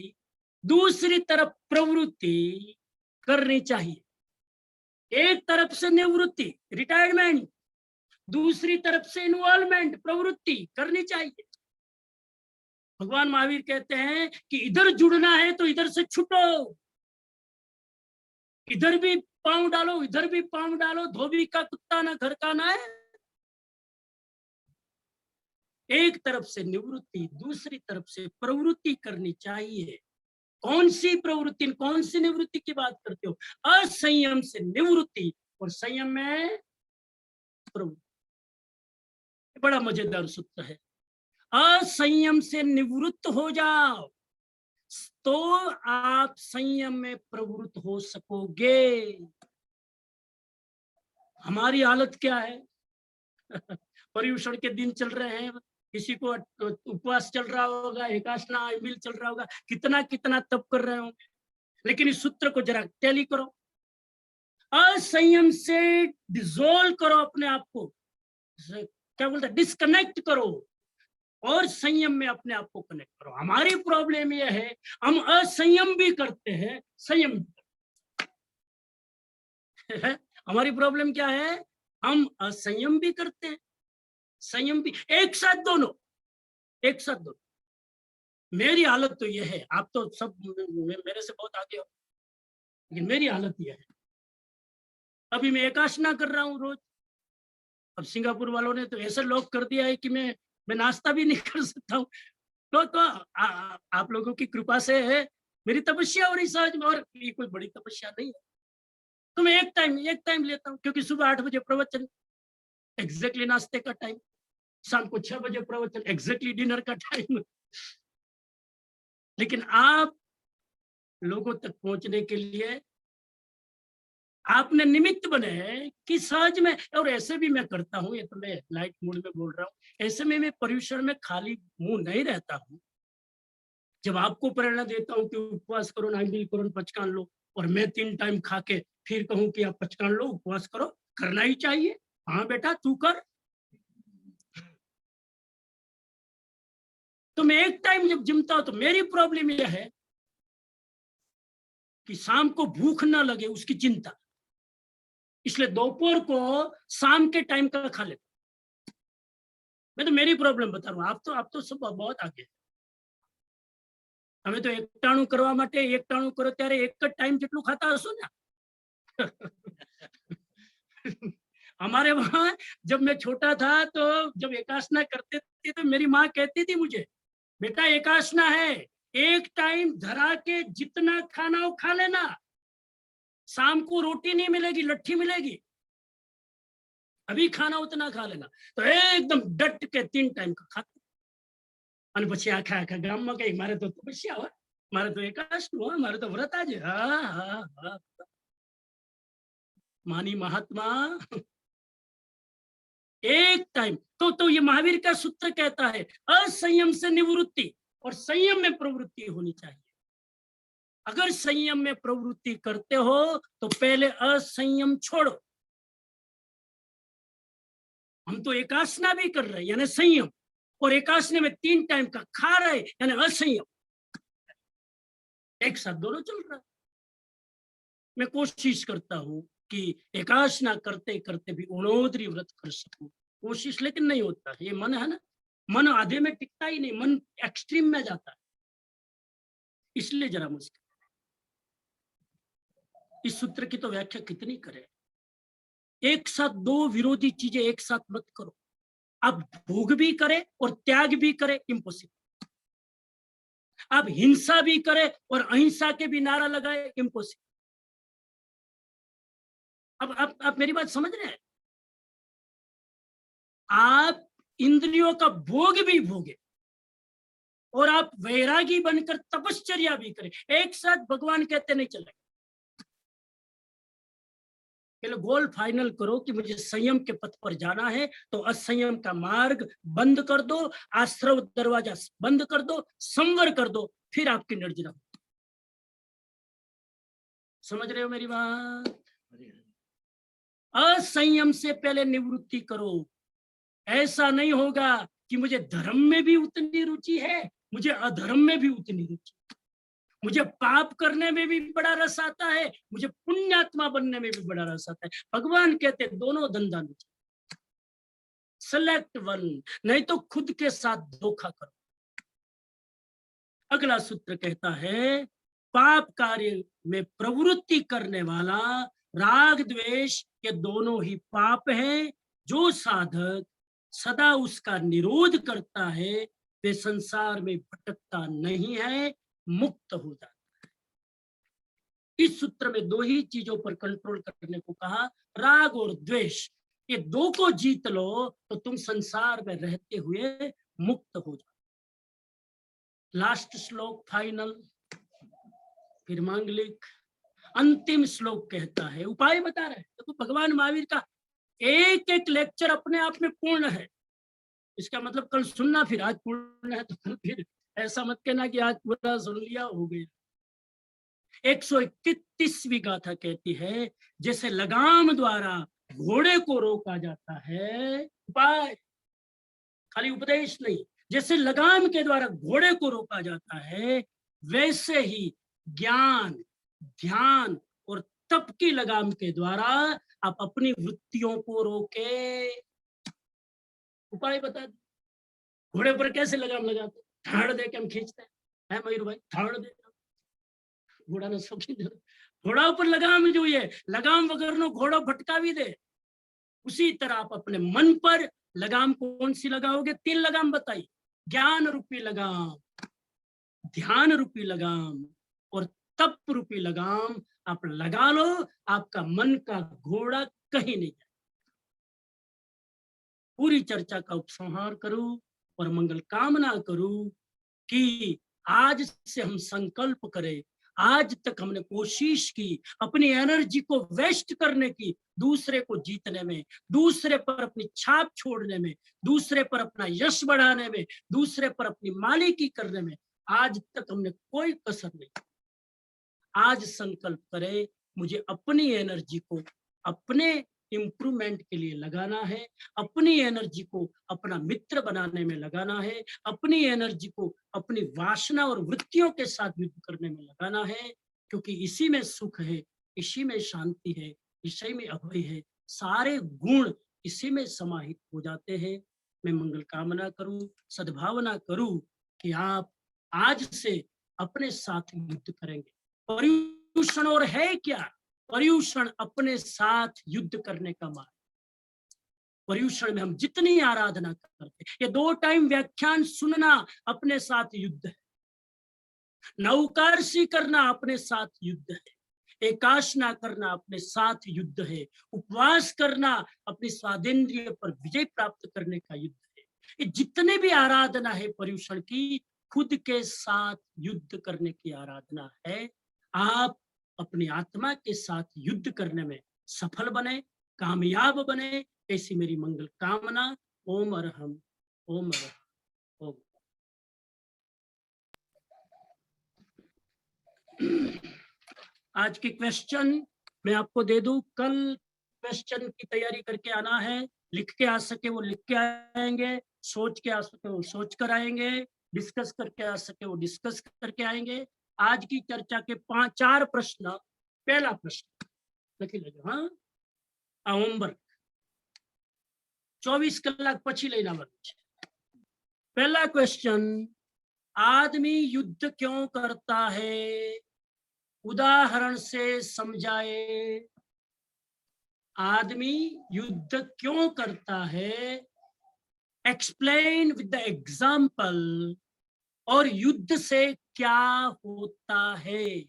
दूसरी तरफ प्रवृत्ति करनी चाहिए। एक तरफ से निवृत्ति, रिटायरमेंट, दूसरी तरफ से इन्वॉल्वमेंट, प्रवृत्ति करनी चाहिए। भगवान महावीर कहते हैं कि इधर जुड़ना है तो इधर से छूटो, इधर भी पांव डालो, इधर भी पांव डालो, धोबी का कुत्ता ना घर का ना है। एक तरफ से निवृत्ति, दूसरी तरफ से प्रवृत्ति करनी चाहिए। कौन सी प्रवृत्ति, कौन सी निवृत्ति की बात करते हो? असंयम से निवृत्ति और संयम में प्रवृत्ति। बड़ा मजेदार सूत्र है। असंयम से निवृत्त हो जाओ तो आप संयम में प्रवृत्त हो सकोगे। हमारी हालत क्या है? पर्युषण के दिन चल रहे हैं, किसी को उपवास चल रहा होगा, एकादशना मिल चल रहा होगा, कितना कितना तप कर रहे होंगे। लेकिन इस सूत्र को जरा टैली करो। असंयम से डिसॉल्व करो अपने आप को, क्या बोलते हैं, डिस्कनेक्ट करो, और संयम में अपने आप को कनेक्ट करो। हमारी प्रॉब्लम यह है, हम असंयम भी करते हैं, संयम भी करते हैं। हमारी प्रॉब्लम क्या है? हम असंयम भी करते हैं, संयम भी, एक साथ दोनों, एक साथ दोनों। मेरी हालत तो यह है, आप तो सब मेरे से बहुत आगे हो, लेकिन मेरी हालत यह है। अभी मैं एकादशना कर रहा हूं रोज। अब सिंगापुर वालों ने तो ऐसा लॉक कर दिया है कि मैं नाश्ता भी नहीं कर सकता हूँ। तो आप लोगों की कृपा से है, मेरी तपस्या हो रही सहज में, और ये कोई बड़ी तपस्या नहीं है। तो मैं एक टाइम लेता हूँ, क्योंकि सुबह 8 बजे प्रवचन, एग्जैक्टली नाश्ते का टाइम, शाम को 6 बजे प्रवचन, एग्जैक्टली डिनर का टाइम। लेकिन आप लोगों तक पहुंचने के लिए आपने निमित्त बने कि सहज में, और ऐसे भी मैं करता हूँ, ये तो मैं लाइट मूड में बोल रहा हूँ, ऐसे में मैं पर्यूषण में खाली मुंह नहीं रहता हूँ। जब आपको प्रेरणा देता हूँ कि उपवास करो, नाइंबिल करो, पचकान लो, और मैं 3 टाइम खा के फिर कहूँ कि आप पचकान लो, उपवास करो, करना ही चाहिए। हाँ बेटा तू कर। तो मैं एक टाइम जब जिमता हूं तो मेरी प्रॉब्लम यह है कि शाम को भूख ना लगे, उसकी चिंता, इसलिए दोपहर को शाम के टाइम का खा लेता। मैं तो मेरी प्रॉब्लम बता रहा हूँ, आप तो सब बहुत आगे। हमें तो एकटाणु करवा माटे एकटाणु करो त्यारे एक ज टाइम जेटલું खाता हशो ने। हमारे वहां जब मैं छोटा था तो जब एकासना करते थे तो मेरी माँ कहती थी मुझे, बेटा एकासना है, एक टाइम धरा के जितना खाना हो खा लेना, शाम को रोटी नहीं मिलेगी, लट्ठी मिलेगी, अभी खाना उतना खा लेना। तो एकदम डट के 3 टाइम का खाता। અને પછી આખા આખા ગામમાં કઈ મારે તો તપસ્યા હોય, મારે તો એકાસનું હોય, મારે તો વ્રત આજે। હા હા હા, मानी महात्मा एक टाइम। तो ये महावीर का सूत्र कहता है असंयम से निवृत्ति और संयम में प्रवृत्ति होनी चाहिए। अगर संयम में प्रवृत्ति करते हो तो पहले असंयम छोड़ो। हम तो एकासना भी कर रहे हैं यानी संयम, और एकासने में 3 टाइम का खा रहे यानी असंयम, एक साथ दोनों चल रहा है। मैं कोशिश करता हूं कि एकासना करते करते भी उणोदरी व्रत कर सकूं, कोशिश, लेकिन नहीं होता। ये मन है ना, मन आधे में टिकता ही नहीं, मन एक्सट्रीम में जाता है, इसलिए जरा मुश्किल। इस सूत्र की तो व्याख्या कितनी करें। एक साथ 2 विरोधी चीजें एक साथ मत करो। आप भोग भी करे और त्याग भी करे, इम्पॉसिबल। आप हिंसा भी करे और अहिंसा के भी नारा लगाए, इम्पॉसिबल। अब आप मेरी बात समझ रहे हैं। आप इंद्रियों का भोग भी भोगे और आप वैरागी बनकर तपश्चर्या भी करें, एक साथ भगवान कहते नहीं चले। पहले गोल फाइनल करो कि मुझे संयम के पथ पर जाना है, तो असंयम का मार्ग बंद कर दो, आश्रव दरवाजा बंद कर दो, संवर कर दो, फिर आपकी निर्जरा। समझ रहे हो मेरी बात। असंयम से पहले निवृत्ति करो। ऐसा नहीं होगा कि मुझे धर्म में भी उतनी रुचि है, मुझे अधर्म में भी उतनी रुचि, मुझे पाप करने में भी बड़ा रस आता है, मुझे पुण्यात्मा बनने में भी बड़ा रस आता है। भगवान कहते दोनों धंधा नहीं, सेलेक्ट वन, नहीं तो खुद के साथ धोखा करो। अगला सूत्र कहता है पाप कार्य में प्रवृत्ति करने वाला राग द्वेष ये दोनों ही पाप हैं। जो साधक सदा उसका निरोध करता है वे संसार में भटकता नहीं है, मुक्त हो जाता है। इस सूत्र में 2 ही चीजों पर कंट्रोल करने को कहा, राग और द्वेष। ये 2 को जीत लो तो तुम संसार में रहते हुए मुक्त हो जाओ। लास्ट श्लोक फाइनल, फिर मांगलिक। अंतिम श्लोक कहता है, उपाय बता रहे हैं। तो भगवान महावीर का एक एक लेक्चर अपने आप में पूर्ण है। इसका मतलब कल सुनना, फिर आज पूर्ण है तो फिर ऐसा मत कहना कि आज पूरा सुन लिया हो गया। 131वीं गाथा कहती है जैसे लगाम द्वारा घोड़े को रोका जाता है, उपाय खाली उपदेश नहीं, जैसे लगाम के द्वारा घोड़े को रोका जाता है वैसे ही ज्ञान, ध्यान और तप की लगाम के द्वारा आप अपनी वृत्तियों को रोके। उपाय बता दो। घोड़े पर कैसे लगाम लगाते? ठाड़ दे के हम खींचते हैं, मयूर भाई, ठाड़ दे, घोड़ा ने सौखी दे, घोड़ा ऊपर लगाम जो है, लगाम वगैरह नो घोड़ा भटका भी दे। उसी तरह आप अपने मन पर लगाम कौन सी लगाओगे? 3 लगाम बताई, ज्ञान रूपी लगाम, ध्यान रूपी लगाम और तप रूपी लगाम आप लगा लो। आपका मन का घोड़ा कहीं नहीं जाए। पूरी चर्चा का उपसंहार करूं और मंगल कामना करूं कि आज से हम संकल्प करें, आज तक हमने कोशिश की अपनी एनर्जी को वेस्ट करने की, दूसरे को जीतने में, दूसरे पर अपनी छाप छोड़ने में, दूसरे पर अपना यश बढ़ाने में, दूसरे पर अपनी मालिकी करने में आज तक हमने कोई कसर नहीं। आज संकल्प करें मुझे अपनी एनर्जी को अपने इम्प्रूवमेंट के लिए लगाना है, अपनी एनर्जी को अपना मित्र बनाने में लगाना है, अपनी एनर्जी को अपनी वासना और वृत्तियों के साथ युद्ध करने में लगाना है, क्योंकि इसी में सुख है, इसी में शांति है, इसी में अभय है, सारे गुण इसी में समाहित हो जाते हैं। मैं मंगल कामना करूं, सद्भावना करूं कि आप आज से अपने साथ युद्ध करेंगे। पर्युषण और है क्या? पर्युषण अपने साथ युद्ध करने का मार्ग। पर्युषण में हम जितनी आराधना करते, ये 2 टाइम व्याख्यान सुनना अपने साथ युद्ध है, नौकारसी करना अपने साथ युद्ध है, एकाशना करना अपने साथ युद्ध है, उपवास करना अपनी स्वादेंद्रिय पर विजय प्राप्त करने का युद्ध है। ये जितने भी आराधना है पर्युषण की, खुद के साथ युद्ध करने की आराधना है। आप अपनी आत्मा के साथ युद्ध करने में सफल बने, कामयाब बने, ऐसी मेरी मंगल कामना। ओम अरहम, ओम अरहम, ओम। आज के क्वेश्चन मैं आपको दे दूं, कल क्वेश्चन की तैयारी करके आना है, लिख के आ सके वो लिख के आएंगे, सोच के आ सके वो सोच कर आएंगे, डिस्कस करके आ सके वो डिस्कस करके आएंगे। आज की चर्चा के 4 प्रश्न। पहला प्रश्न लखी लेજો, हाँ आ होमवर्क 24 કલાક પછી લઈને આવવાનું છે। पहला क्वेश्चन, आदमी युद्ध क्यों करता है? उदाहरण से समझाए। आदमी युद्ध क्यों करता है? Explain with the example. और युद्ध से क्या होता है?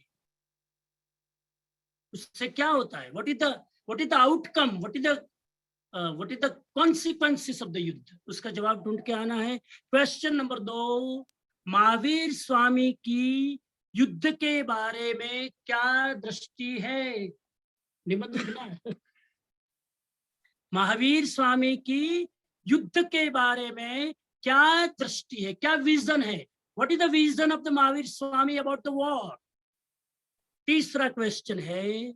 उससे क्या होता है? what is the outcome, what is the consequences of the युद्ध? उसका जवाब ढूंढ के आना है। क्वेश्चन नंबर 2, महावीर स्वामी की युद्ध के बारे में क्या दृष्टि है? निबंध लिखना है। महावीर स्वामी की युद्ध के बारे में क्या दृष्टि है, क्या विजन है? What is the vision of the Mahavir Swami about the war? तीसरा क्वेश्चन है,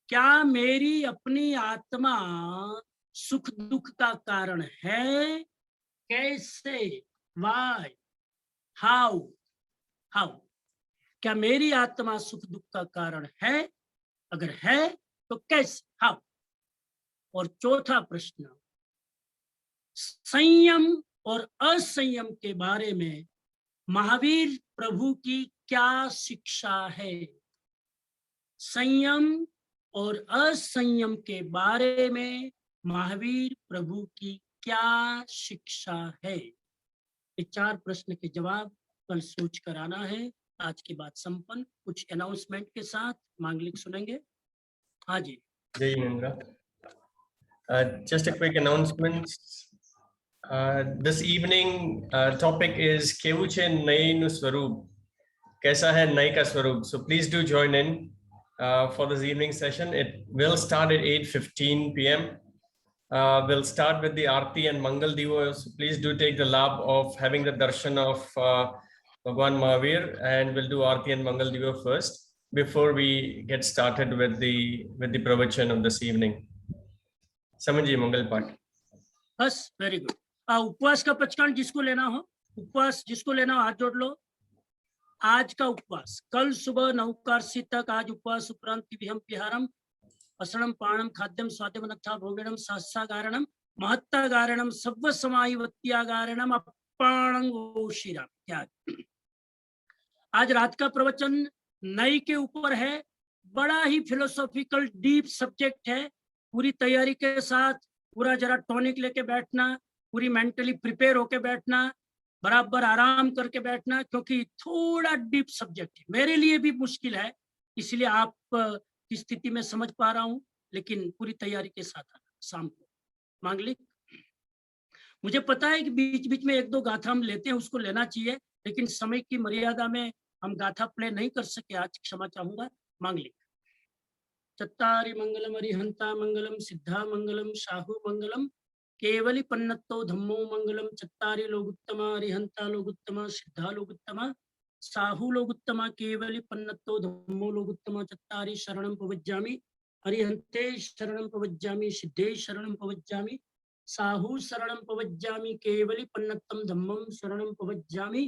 क्या मेरी अपनी आत्मा सुख दुख का कारण है? कैसे? वाई? हाउ? क्या मेरी आत्मा सुख दुख का कारण है? अगर है तो कैसे? हाउ? और चौथा प्रश्न, संयम और असंयम के बारे में महावीर प्रभु की क्या शिक्षा है? संयम और असंयम के बारे में महावीर प्रभु की क्या शिक्षा है? ये 4 प्रश्न के जवाब कल सोच कर आना है। आज की बात संपन्न। कुछ अनाउंसमेंट के साथ मांगलिक सुनेंगे। हाँ जी, जय Hind. Just a quick announcement. This evening topic is Kevuche Nai nu Swaroop. Kaisa hai Nai ka Swaroop? So please do join in for this evening session. It will start at 8:15 p.m. We'll start with the Aarti and Mangal Diva. So please do take the labh of having the darshan of Bhagwan Mahavir, and we'll do Aarti and Mangal Diva first before we get started with the pravachan of this evening. समझिए मंगल पाठ। बस, very good. उपवास का पचकान जिसको लेना हो, उपवास जिसको लेना हो हाथ जोड़ लो। आज का उपवास, कल सुबह 9 तक, आज उपवास उपरांत विहम विहारम असणम पाणम खाद्यम स्वाद्यम नथा भोगणम सास्सागारणम महत्तागारणम सव्व समाहिवत्यागारणम अपाणं ओशिराम त्याग। आज रात का प्रवचन नई के ऊपर है। बड़ा ही फिलोसॉफिकल डीप सब्जेक्ट है। पूरी तैयारी के साथ, पूरा जरा टॉनिक लेके बैठना, पूरी मेंटली प्रिपेयर होके बैठना, बराबर आराम करके बैठना, क्योंकि थोड़ा डीप सब्जेक्ट है। मेरे लिए भी मुश्किल है, इसलिए आप की स्थिति में समझ पा रहा हूं, लेकिन पूरी तैयारी के साथ आना। शाम को मांगलिक, मुझे पता है कि बीच बीच में 1-2 गाथा हम लेते हैं, उसको लेना चाहिए, लेकिन समय की मर्यादा में हम गाथा प्ले नहीं कर सके आज, क्षमा चाहूंगा, मांग ली। चत्तारि मंगलम अरिहंता मंगलम सिद्धा मंगलम शाहु मंगलम केवली पन्नत्तो धम्मो मंगलम। चत्तारि लोगुत्तमा अरिहंता लोगुत्तमा सिद्धा लोगुत्तमा साहु लोगुत्तमा केवली पन्नत्तो धम्मो लोगुत्तमा। चत्तारि शरणं प्रवज्जामि अरिहंते शरणं प्रवज्जामि सिद्धे शरणं प्रवज्जामि साहु शरणं प्रवज्जामि केवली पन्नत्तम धम्मं शरणं प्रवज्जामि।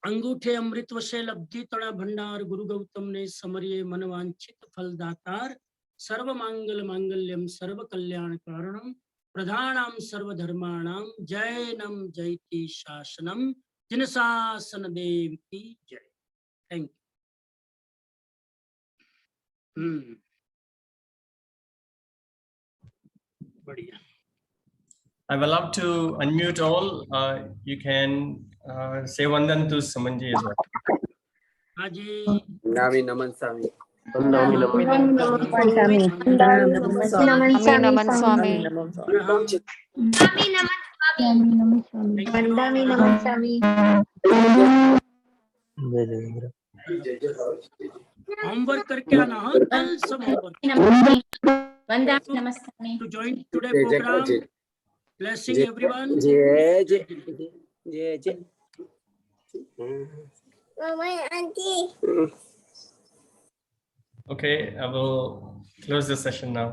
अंगूठे अमृत वशे लब्धि तड़ा भंडार गुरु गौतम ने समरिये मनवांछित फलदातार। सर्व मांगल मांगल्यम सर्व कल्याण कारणम प्रधानाम सर्वधर्माणाम जैनम जयति शासनम। जिन शासन देव की जय। Thank you. बढ़िया। I will love to unmute all. You can say Vandan to Samanji as well. हाँ जी। नामी नमन स्वामी। नमन स्वामी। नमन स्वामी। वंदामि नमन स्वामी। होमवर्क करके आना, हाँ कल सब होमवर्क। वंदामि नमस्ते। To join today program. Blessing everyone. जय जय जय जय। Mama, auntie. Okay, I will close the session now.